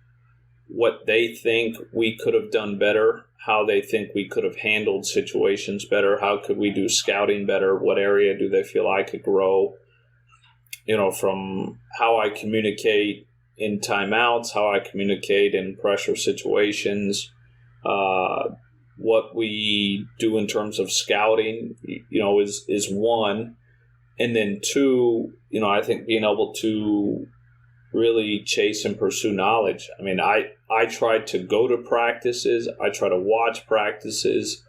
what they think we could have done better, how they think we could have handled situations better, how could we do scouting better, what area do they feel I could grow, from how I communicate in timeouts, how I communicate in pressure situations, what we do in terms of scouting, is one. And then two, I think being able to really chase and pursue knowledge. I mean, I try to go to practices. I try to watch practices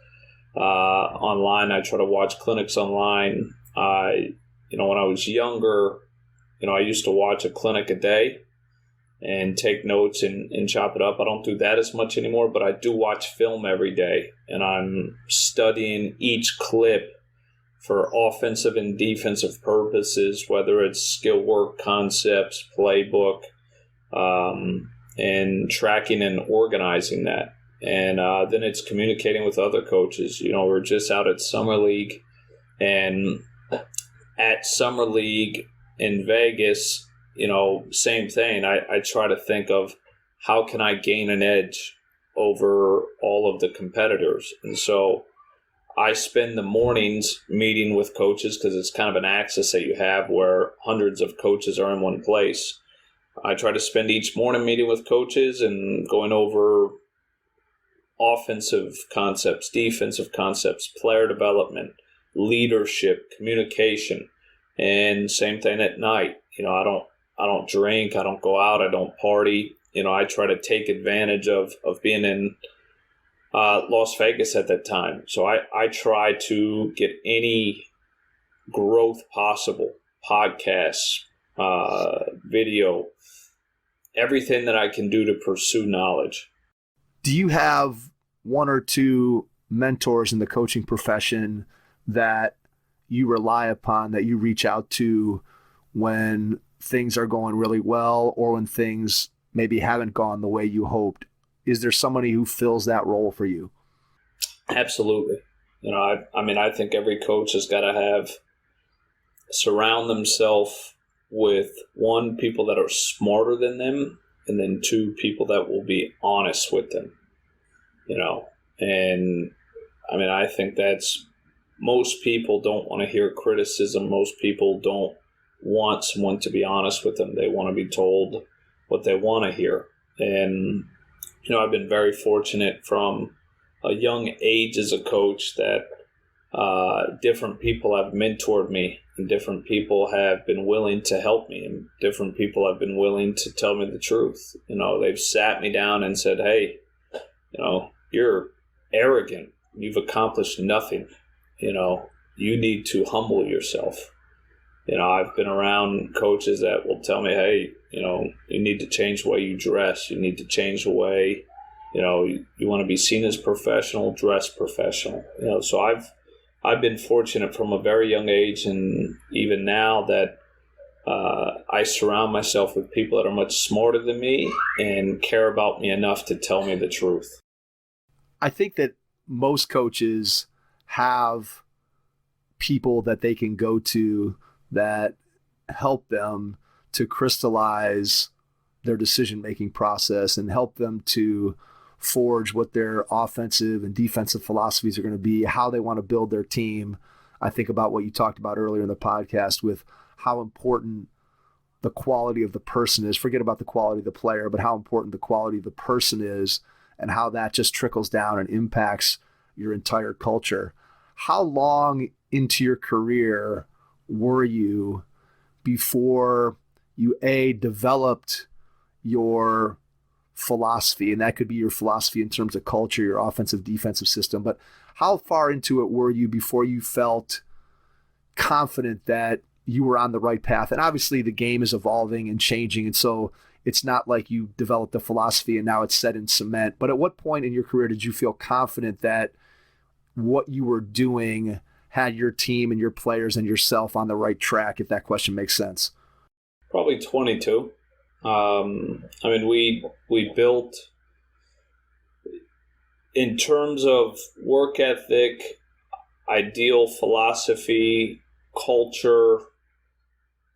online. I try to watch clinics online. When I was younger, I used to watch a clinic a day and take notes and chop it up. I don't do that as much anymore, but I do watch film every day, and I'm studying each clip for offensive and defensive purposes, whether it's skill work, concepts, playbook, and tracking and organizing that. And then it's communicating with other coaches. We're just out at Summer League, and at Summer League in Vegas, same thing. I try to think of how can I gain an edge over all of the competitors. And so I spend the mornings meeting with coaches because it's kind of an access that you have where hundreds of coaches are in one place. I try to spend each morning meeting with coaches and going over offensive concepts, defensive concepts, player development, leadership, communication, and same thing at night. I don't drink, I don't go out, I don't party. I try to take advantage of being in Las Vegas at that time. So I try to get any growth possible, podcasts, video, everything that I can do to pursue knowledge. Do you have one or two mentors in the coaching profession that you rely upon, that you reach out to when things are going really well or when things maybe haven't gone the way you hoped? Is there somebody who fills that role for you? Absolutely. I think every coach has got to surround themselves with, one, people that are smarter than them, and then two, people that will be honest with them. And I think that's, most people don't want to hear criticism. Most people don't want someone to be honest with them. They want to be told what they want to hear. And I've been very fortunate from a young age as a coach that different people have mentored me, and different people have been willing to help me, and different people have been willing to tell me the truth. They've sat me down and said, hey, you're arrogant. You've accomplished nothing. You need to humble yourself. I've been around coaches that will tell me, hey, you need to change the way you dress. You need to change the way, you want to be seen as professional, dress professional. So I've been fortunate from a very young age, and even now, that I surround myself with people that are much smarter than me and care about me enough to tell me the truth. I think that most coaches have people that they can go to that help them to crystallize their decision-making process and help them to forge what their offensive and defensive philosophies are going to be, how they want to build their team. I think about what you talked about earlier in the podcast with how important the quality of the person is. Forget about the quality of the player, but how important the quality of the person is and how that just trickles down and impacts your entire culture. How long into your career were you before you developed your philosophy? And that could be your philosophy in terms of culture, your offensive, defensive system. But how far into it were you before you felt confident that you were on the right path? And obviously the game is evolving and changing. And so it's not like you developed a philosophy and now it's set in cement. But at what point in your career did you feel confident that what you were doing had your team and your players and yourself on the right track, if that question makes sense? Probably 22. We built, in terms of work ethic, ideal philosophy, culture,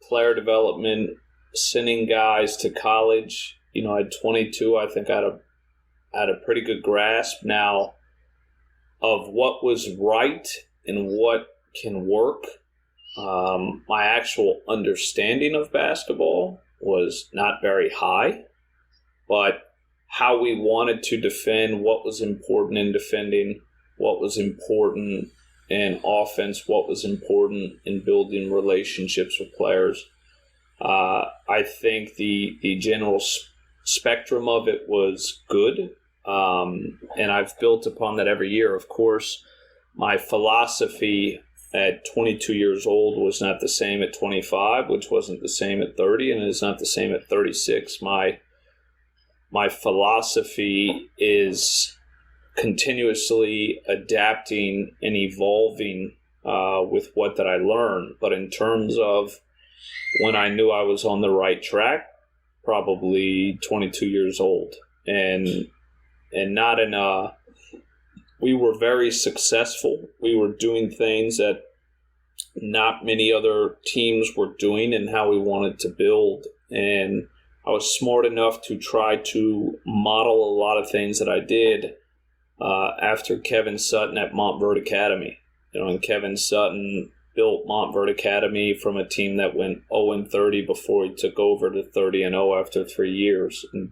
player development, sending guys to college. At 22, I think I had a pretty good grasp now of what was right and what can work. My actual understanding of basketball was not very high, but how we wanted to defend, what was important in defending, what was important in offense, what was important in building relationships with players. I think the general spectrum of it was good, and I've built upon that every year. Of course, my philosophy at 22 years old was not the same at 25, which wasn't the same at 30, and is not the same at 36. My philosophy is continuously adapting and evolving with what that I learn. But in terms of when I knew I was on the right track, probably 22 years old, and not in a. We were very successful. We were doing things that not many other teams were doing and how we wanted to build. And I was smart enough to try to model a lot of things that I did after Kevin Sutton at Montverde Academy. And Kevin Sutton built Montverde Academy from a team that went 0-30 before he took over to 30-0 after 3 years, and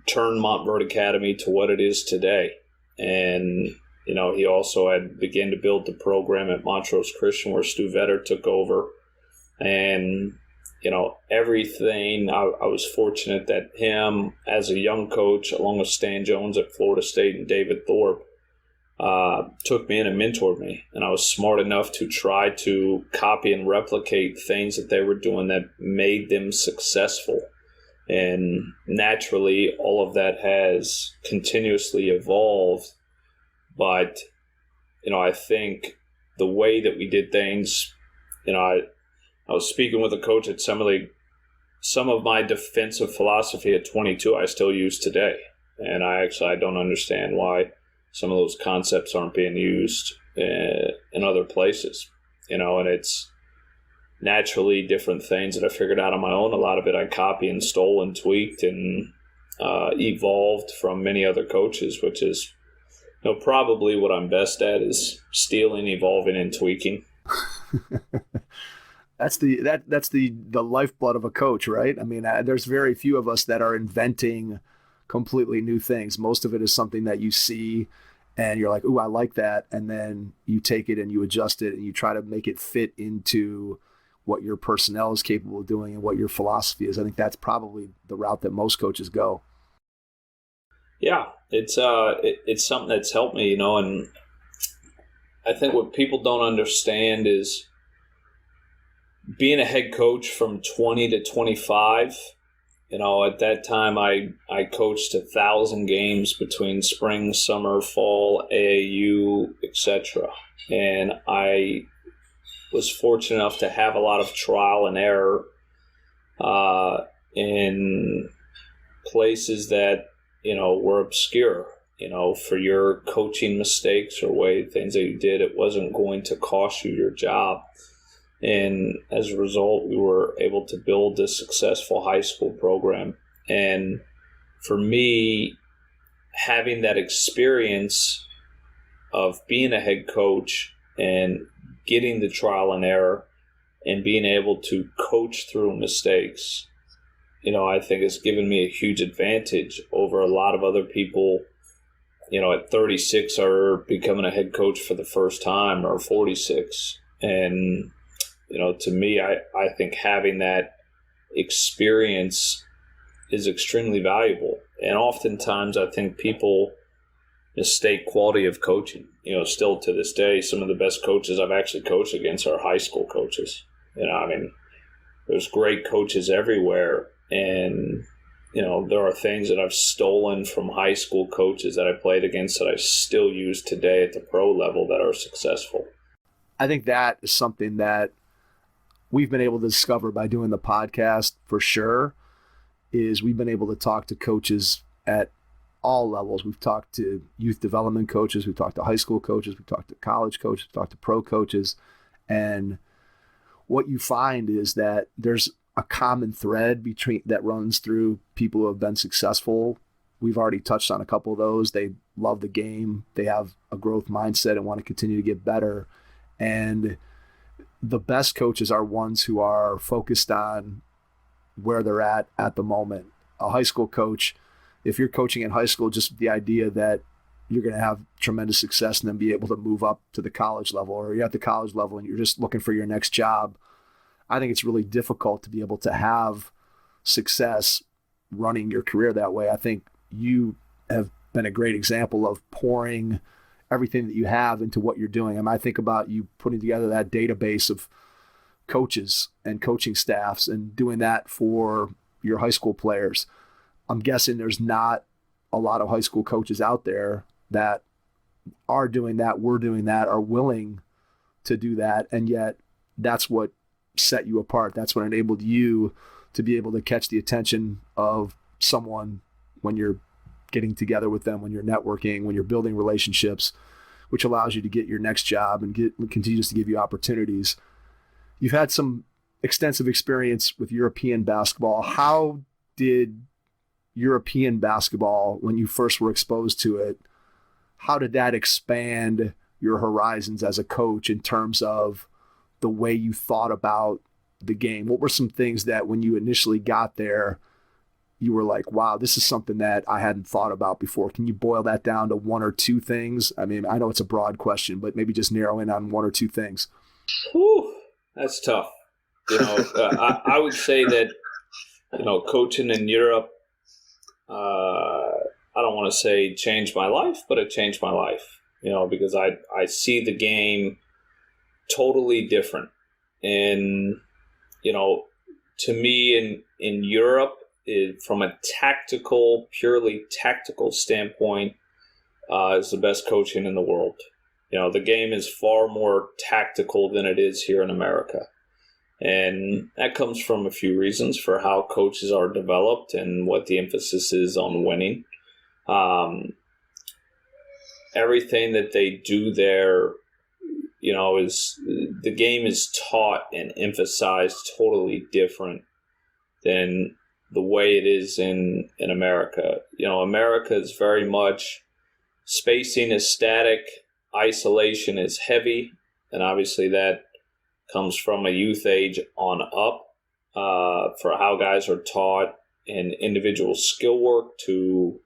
turned Montverde Academy to what it is today. And, he also had begun to build the program at Montrose Christian where Stu Vetter took over. And, everything, I was fortunate that him as a young coach, along with Stan Jones at Florida State and David Thorpe, took me in and mentored me. And I was smart enough to try to copy and replicate things that they were doing that made them successful. And naturally, all of that has continuously evolved. But, I think the way that we did things, I was speaking with a coach at Summer League. Some of my defensive philosophy at 22 I still use today. And I don't understand why some of those concepts aren't being used in other places. And it's naturally different things that I figured out on my own. A lot of it I copy and stole and tweaked and evolved from many other coaches, which is probably what I'm best at, is stealing, evolving, and tweaking. That's the lifeblood of a coach, right? There's very few of us that are inventing completely new things. Most of it is something that you see and you're like, ooh, I like that. And then you take it and you adjust it and you try to make it fit into what your personnel is capable of doing and what your philosophy is. I think that's probably the route that most coaches go. Yeah, it's something that's helped me, and I think what people don't understand is being a head coach from 20 to 25. At that time I coached 1,000 games between spring, summer, fall, AAU, etc. And I was fortunate enough to have a lot of trial and error in places that were obscure. For your coaching mistakes or things that you did, it wasn't going to cost you your job. And as a result, we were able to build a successful high school program. And for me, having that experience of being a head coach and getting the trial and error and being able to coach through mistakes, I think has given me a huge advantage over a lot of other people, at 36 are becoming a head coach for the first time, or 46. And, to me, I think having that experience is extremely valuable. And oftentimes I think people mistake quality of coaching. Still to this day, some of the best coaches I've actually coached against are high school coaches. There's great coaches everywhere. And, there are things that I've stolen from high school coaches that I played against that I still use today at the pro level that are successful. I think that is something that we've been able to discover by doing the podcast for sure, is we've been able to talk to coaches at all levels. We've talked to youth development coaches, we've talked to high school coaches, we've talked to college coaches, we've talked to pro coaches. And what you find is that there's a common thread that runs through people who have been successful. We've already touched on a couple of those. They love the game. They have a growth mindset and want to continue to get better. And the best coaches are ones who are focused on where they're at the moment. A high school coach, if you're coaching in high school, just the idea that you're going to have tremendous success and then be able to move up to the college level, or you're at the college level and you're just looking for your next job, I think it's really difficult to be able to have success running your career that way. I think you have been a great example of pouring everything that you have into what you're doing. And I think about you putting together that database of coaches and coaching staffs and doing that for your high school players. I'm guessing there's not a lot of high school coaches out there that are doing that, we're doing that, are willing to do that. And yet that's what set you apart. That's what enabled you to be able to catch the attention of someone when you're getting together with them, when you're networking, when you're building relationships, which allows you to get your next job and continues to give you opportunities. You've had some extensive experience with European basketball. How did European basketball, when you first were exposed to it, how did that expand your horizons as a coach in terms of the way you thought about the game? What were some things that when you initially got there, you were like, wow, this is something that I hadn't thought about before? Can you boil that down to one or two things? I mean, I know it's a broad question, but maybe just narrow in on one or two things. Whew, that's tough. I would say that, coaching in Europe, I don't want to say changed my life, but it changed my life, because I see the game totally different. And, to me in Europe, from a purely tactical standpoint, is the best coaching in the world. The game is far more tactical than it is here in America. And that comes from a few reasons for how coaches are developed and what the emphasis is on winning. Everything that they do there, is the game is taught and emphasized totally different than the way it is in America. America is very much spacing is static, isolation is heavy, and obviously that comes from a youth age on up for how guys are taught in individual skill work to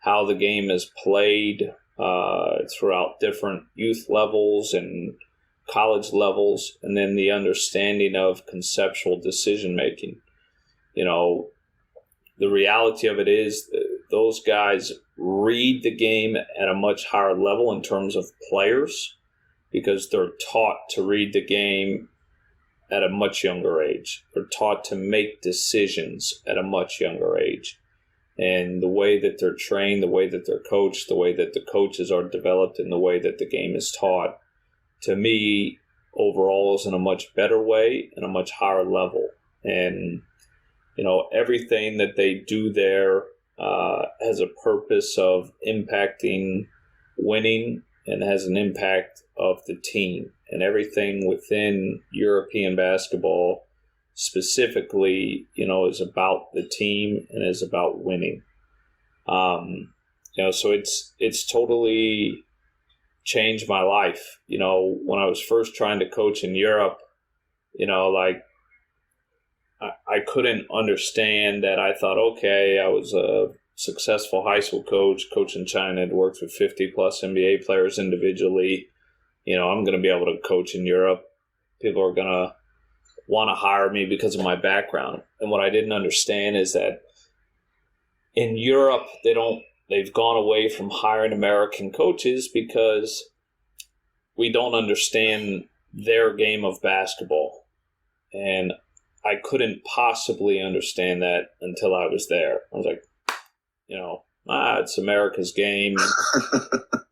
how the game is played throughout different youth levels and college levels, and then the understanding of conceptual decision making. The reality of it is those guys read the game at a much higher level in terms of players, because they're taught to read the game at a much younger age. They're taught to make decisions at a much younger age. And the way that they're trained, the way that they're coached, the way that the coaches are developed, and the way that the game is taught, to me, overall is in a much better way and a much higher level. And, everything that they do there has a purpose of impacting winning and has an impact of the team. And everything within European basketball specifically, is about the team and is about winning. So it's totally changed my life. When I was first trying to coach in Europe, Like I couldn't understand that. I thought, okay, I was a successful high school coach in China, had worked with 50 plus NBA players individually. I'm going to be able to coach in Europe. People are going to want to hire me because of my background. And what I didn't understand is that in Europe, they've gone away from hiring American coaches because we don't understand their game of basketball. And I couldn't possibly understand that until I was there. I was like, it's America's game.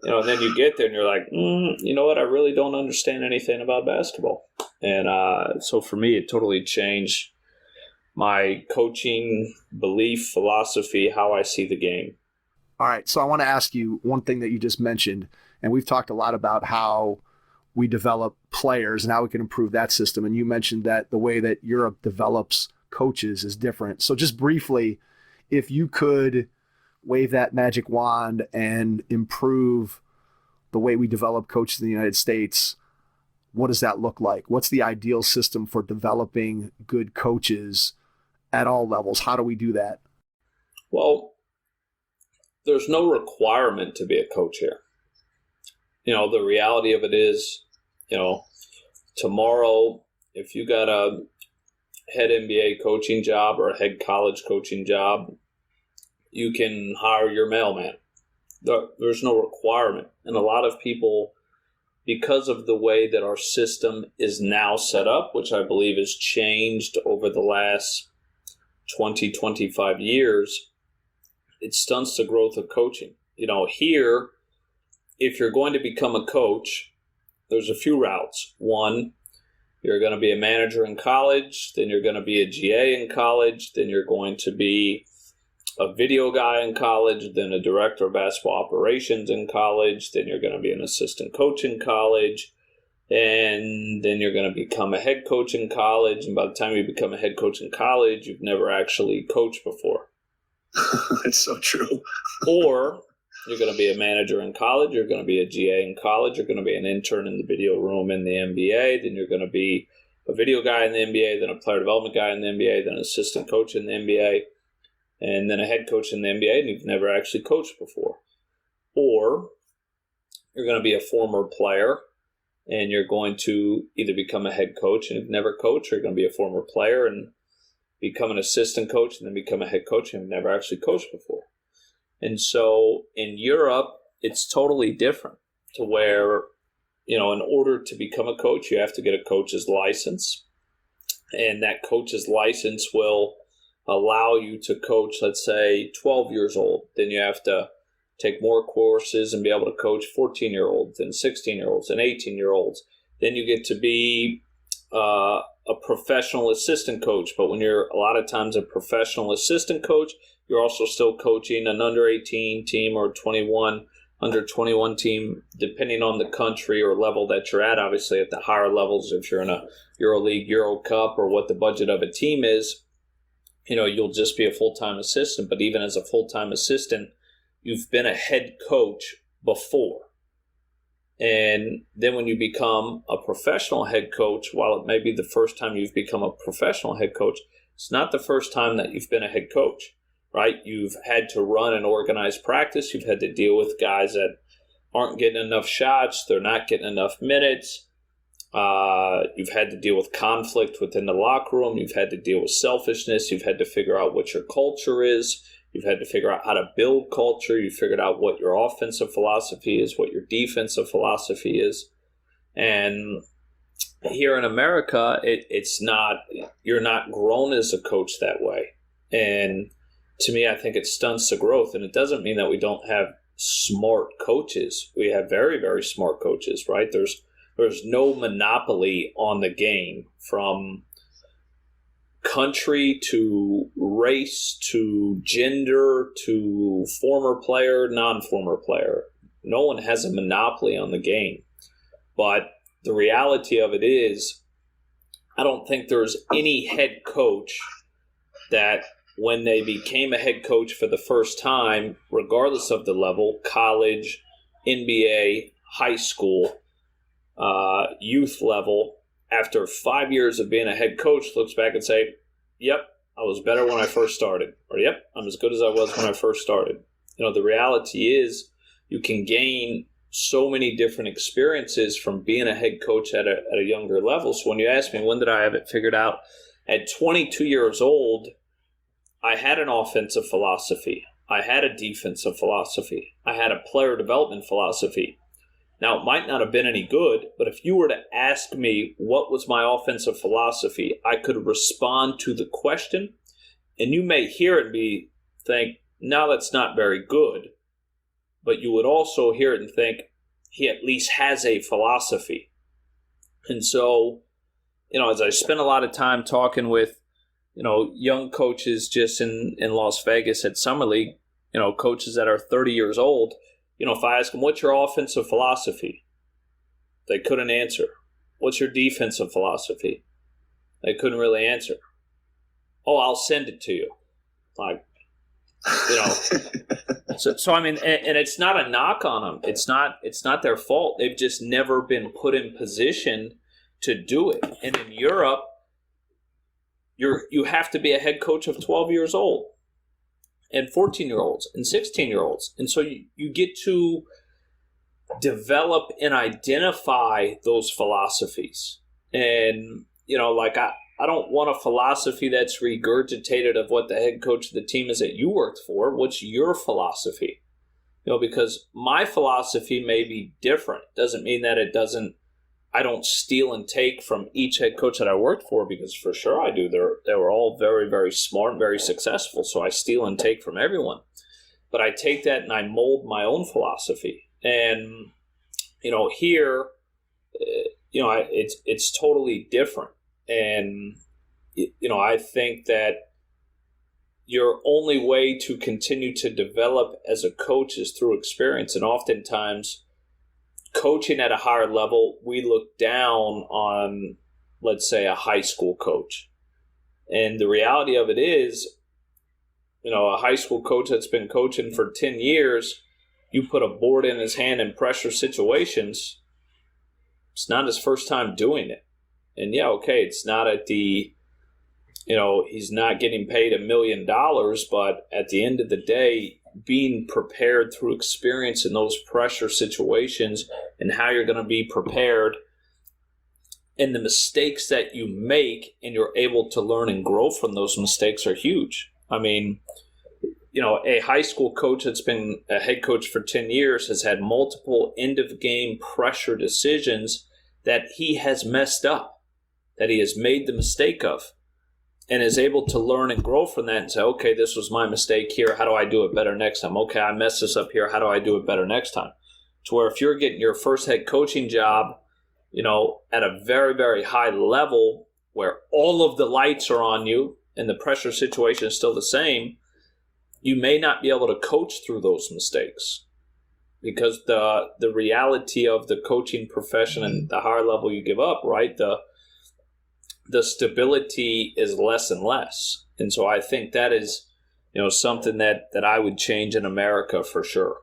And then you get there and you're like, you know what? I really don't understand anything about basketball. And so for me, it totally changed my coaching belief, philosophy, how I see the game. All right. So I want to ask you one thing that you just mentioned, and we've talked a lot about how we develop players and how we can improve that system. And you mentioned that the way that Europe develops coaches is different. So just briefly, if you could wave that magic wand and improve the way we develop coaches in the United States, what does that look like? What's the ideal system for developing good coaches at all levels? How do we do that? Well, there's no requirement to be a coach here. The reality of it is, tomorrow, if you got a head NBA coaching job or a head college coaching job, you can hire your mailman. There's no requirement. And a lot of people, because of the way that our system is now set up, which I believe has changed over the last 20, 25 years, it stunts the growth of coaching. Here, if you're going to become a coach, there's a few routes. One, you're going to be a manager in college, then you're going to be a GA in college, then you're going to be a video guy in college, then a director of basketball operations in college, then you're going to be an assistant coach in college, and then you're going to become a head coach in college. And by the time you become a head coach in college, you've never actually coached before. It's so true. Or you're going to be a manager in college, you're going to be a GA in college, you're going to be an intern in the video room in the NBA, then you're going to be a video guy in the NBA, then a player development guy in the NBA, then an assistant coach in the NBA, and then a head coach in the NBA, and you've never actually coached before. Or you're going to be a former player, and you're going to either become a head coach and you've never coached, or you're going to be a former player and become an assistant coach and then become a head coach and you've never actually coached before. And so in Europe, it's totally different, to where, in order to become a coach, you have to get a coach's license. And that coach's license will allow you to coach, let's say, 12 years old. Then you have to take more courses and be able to coach 14-year-olds and 16-year-olds and 18-year-olds. Then you get to be a professional assistant coach. But when you're a lot of times a professional assistant coach, you're also still coaching an under-18 team or under-21 team, depending on the country or level that you're at. Obviously, at the higher levels, if you're in a EuroLeague, Euro Cup, or what the budget of a team is, you'll just be a full-time assistant. But even as a full-time assistant, you've been a head coach before. And then when you become a professional head coach, while it may be the first time you've become a professional head coach, it's not the first time that you've been a head coach, right? You've had to run an organized practice. You've had to deal with guys that aren't getting enough shots. They're not getting enough minutes. You've had to deal with conflict within the locker room. You've had to deal with selfishness. You've had to figure out what your culture is. You've had to figure out how to build culture. You've figured out what your offensive philosophy is, what your defensive philosophy is. And here in America, it's not, you're not grown as a coach that way. And to me, I think it stunts the growth. And it doesn't mean that we don't have smart coaches. We have very, very smart coaches, right? There's no monopoly on the game, from country to race to gender to former player, non-former player. No one has a monopoly on the game. But the reality of it is, I don't think there's any head coach that when they became a head coach for the first time, regardless of the level, college, NBA, high school, youth level, after 5 years of being a head coach, looks back and say, yep, I was better when I first started. Or, yep, I'm as good as I was when I first started. The reality is you can gain so many different experiences from being a head coach at a younger level. So when you ask me, when did I have it figured out? At 22 years old, I had an offensive philosophy. I had a defensive philosophy. I had a player development philosophy. Now, it might not have been any good, but if you were to ask me what was my offensive philosophy, I could respond to the question, and you may hear it and think, no, that's not very good. But you would also hear it and think, he at least has a philosophy. And so, as I spent a lot of time talking with, young coaches just in Las Vegas at Summer League, coaches that are 30 years old, if I ask them, what's your offensive philosophy? They couldn't answer. What's your defensive philosophy? They couldn't really answer. Oh, I'll send it to you. Like, So I mean, and it's not a knock on them. It's not their fault. They've just never been put in position to do it. And in Europe, you have to be a head coach of 12 years old and 14-year-olds and 16-year-olds. And so you get to develop and identify those philosophies. And, I don't want a philosophy that's regurgitated of what the head coach of the team is that you worked for. What's your philosophy? Because my philosophy may be different. Doesn't mean that I don't steal and take from each head coach that I worked for, because for sure I do. They were all very, very smart, very successful. So I steal and take from everyone. But I take that and I mold my own philosophy. And, here, it's totally different. And, I think that your only way to continue to develop as a coach is through experience. And oftentimes, coaching at a higher level, we look down on, let's say, a high school coach. And the reality of it is, a high school coach that's been coaching for 10 years, you put a board in his hand in pressure situations, it's not his first time doing it. And it's not at the, he's not getting paid $1 million, but at the end of the day, being prepared through experience in those pressure situations and how you're going to be prepared and the mistakes that you make and you're able to learn and grow from those mistakes are huge. I mean, a high school coach that's been a head coach for 10 years has had multiple end-of-game pressure decisions that he has messed up, that he has made the mistake of, and is able to learn and grow from that and say, okay, this was my mistake here. How do I do it better next time? Okay, I messed this up here. How do I do it better next time? To where if you're getting your first head coaching job, at a very, very high level where all of the lights are on you and the pressure situation is still the same, you may not be able to coach through those mistakes, because the reality of the coaching profession and the higher level you give up, right, the stability is less and less. And so I think that is, something that I would change in America for sure.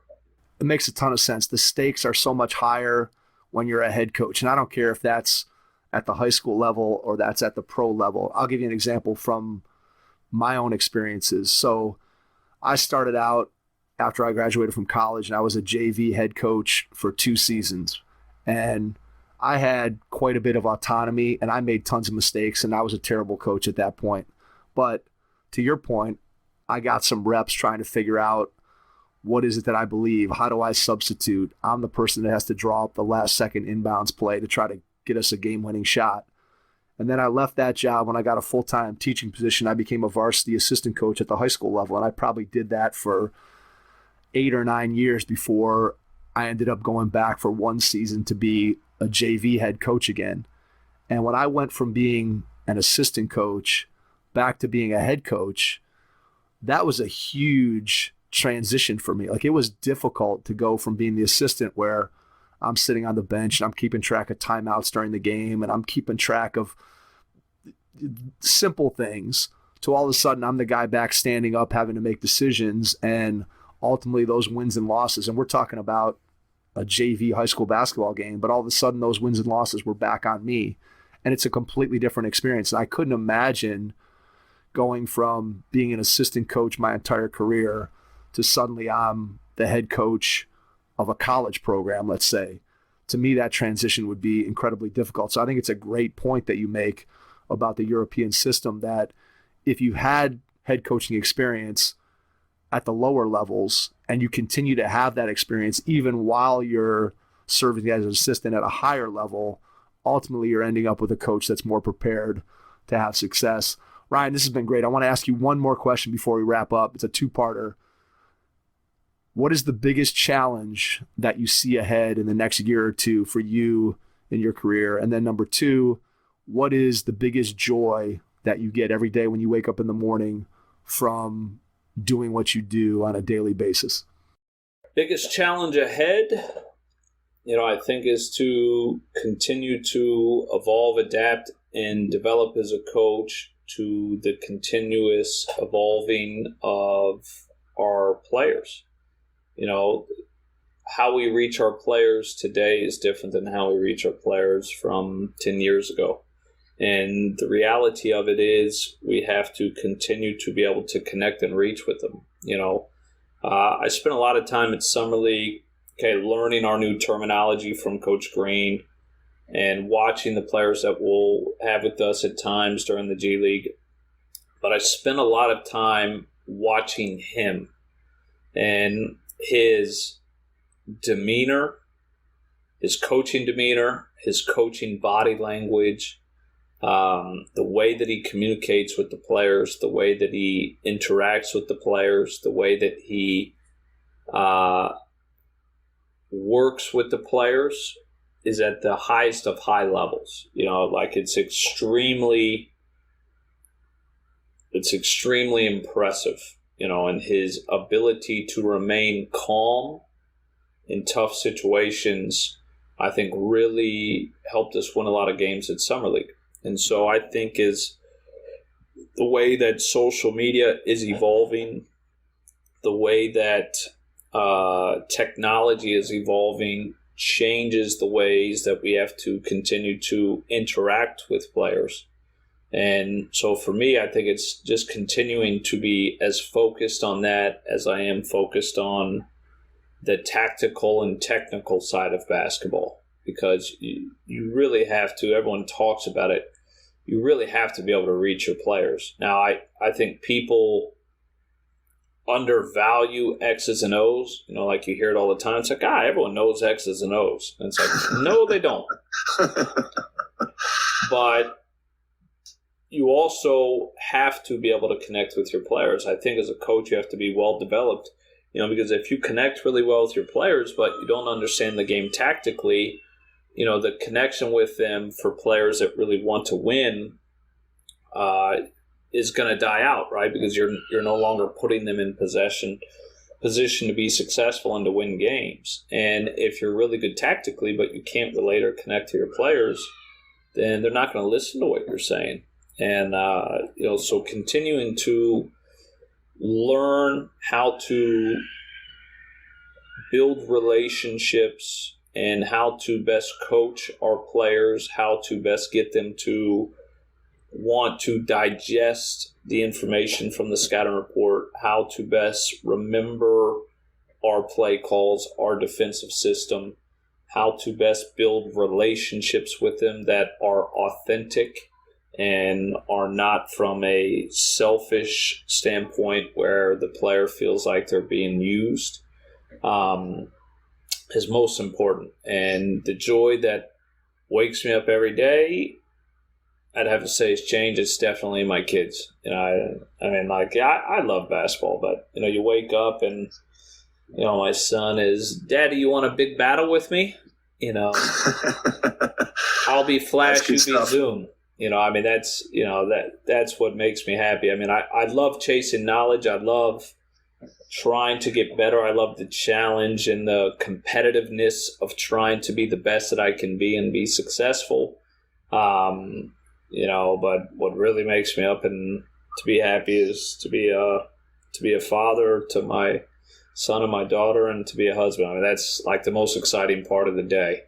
It makes a ton of sense. The stakes are so much higher when you're a head coach. And I don't care if that's at the high school level or that's at the pro level. I'll give you an example from my own experiences. So I started out after I graduated from college, and I was a JV head coach for 2 seasons. And I had quite a bit of autonomy, and I made tons of mistakes, and I was a terrible coach at that point. But to your point, I got some reps trying to figure out what is it that I believe? How do I substitute? I'm the person that has to draw up the last second inbounds play to try to get us a game-winning shot. And then I left that job when I got a full-time teaching position. I became a varsity assistant coach at the high school level, and I probably did that for 8 or 9 years before I ended up going back for 1 season to be a JV head coach again. And when I went from being an assistant coach back to being a head coach, that was a huge transition for me. Like, it was difficult to go from being the assistant where I'm sitting on the bench and I'm keeping track of timeouts during the game and I'm keeping track of simple things, to all of a sudden I'm the guy back standing up having to make decisions, and ultimately those wins and losses, and we're talking about a JV high school basketball game, but all of a sudden those wins and losses were back on me. and it's a completely different experience. And I couldn't imagine going from being an assistant coach my entire career to suddenly I'm the head coach of a college program, let's say. To me, that transition would be incredibly difficult. So I think it's a great point that you make about the European system, that if you had head coaching experience at the lower levels and you continue to have that experience even while you're serving as an assistant at a higher level, ultimately you're ending up with a coach that's more prepared to have success. Ryan, this has been great. I want to ask you one more question before we wrap up. It's a two-parter. What is the biggest challenge that you see ahead in the next year or two for you in your career? And then number two, what is the biggest joy that you get every day when you wake up in the morning from doing what you do on a daily basis? Biggest challenge ahead, I think, is to continue to evolve, adapt, and develop as a coach to the continuous evolving of our players. How we reach our players today is different than how we reach our players from 10 years ago. And the reality of it is we have to continue to be able to connect and reach with them. I spent a lot of time at Summer League, learning our new terminology from Coach Green and watching the players that we'll have with us at times during the G League. But I spent a lot of time watching him and his demeanor, his coaching demeanor, his coaching body language, the way that he communicates with the players, the way that he interacts with the players, the way that he works with the players is at the highest of high levels. It's extremely impressive, and his ability to remain calm in tough situations, I think, really helped us win a lot of games at Summer League. And so I think is the way that social media is evolving, the way that technology is evolving, changes the ways that we have to continue to interact with players. And so for me, I think it's just continuing to be as focused on that as I am focused on the tactical and technical side of basketball, because you really have to, everyone talks about it, you really have to be able to reach your players. Now, I think people undervalue X's and O's, like you hear it all the time. It's like, everyone knows X's and O's. And it's like, no, they don't. But you also have to be able to connect with your players. I think as a coach, you have to be well developed, because if you connect really well with your players, but you don't understand the game tactically, the connection with them for players that really want to win is going to die out, right? Because you're no longer putting them in position to be successful and to win games. And if you're really good tactically, but you can't relate or connect to your players, then they're not going to listen to what you're saying. And, so continuing to learn how to build relationships and how to best coach our players, how to best get them to want to digest the information from the scouting report, how to best remember our play calls, our defensive system, how to best build relationships with them that are authentic and are not from a selfish standpoint where the player feels like they're being used, is most important. And the joy that wakes me up every day, I'd have to say it's changed. It's definitely my kids. I love basketball, but, you wake up and, my son is, "Daddy, you want a big battle with me?" I'll be Flash, you be stuff. Zoom. That's what makes me happy. I love chasing knowledge. I love trying to get better. I love the challenge and the competitiveness of trying to be the best that I can be and be successful. But what really makes me up and to be happy is to be a father to my son and my daughter, and to be a husband. That's like the most exciting part of the day.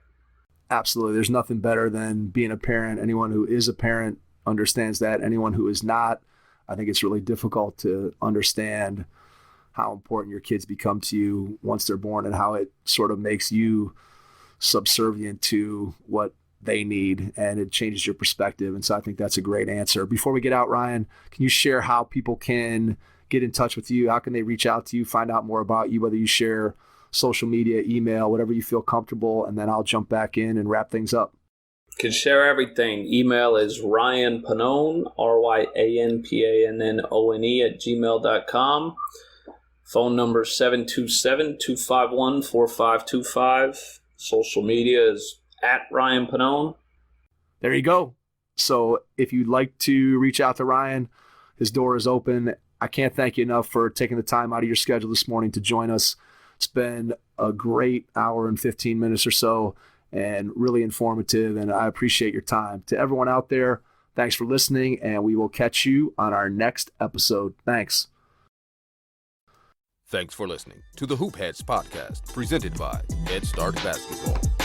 Absolutely. There's nothing better than being a parent. Anyone who is a parent understands that. Anyone who is not, I think it's really difficult to understand how important your kids become to you once they're born and how it sort of makes you subservient to what they need, and it changes your perspective. And so I think that's a great answer. Before we get out, Ryan, can you share how people can get in touch with you? How can they reach out to you, find out more about you, whether you share social media, email, whatever you feel comfortable, and then I'll jump back in and wrap things up. Can share everything. Email is Ryan Pannone, RyanPannone @gmail.com. Phone number 727-251-4525. Social media is @Ryan Pannone. There you go. So if you'd like to reach out to Ryan, his door is open. I can't thank you enough for taking the time out of your schedule this morning to join us. It's been a great hour and 15 minutes or so and really informative, and I appreciate your time. To everyone out there, thanks for listening, and we will catch you on our next episode. Thanks. Thanks for listening to the Hoop Heads podcast, presented by Head Start Basketball.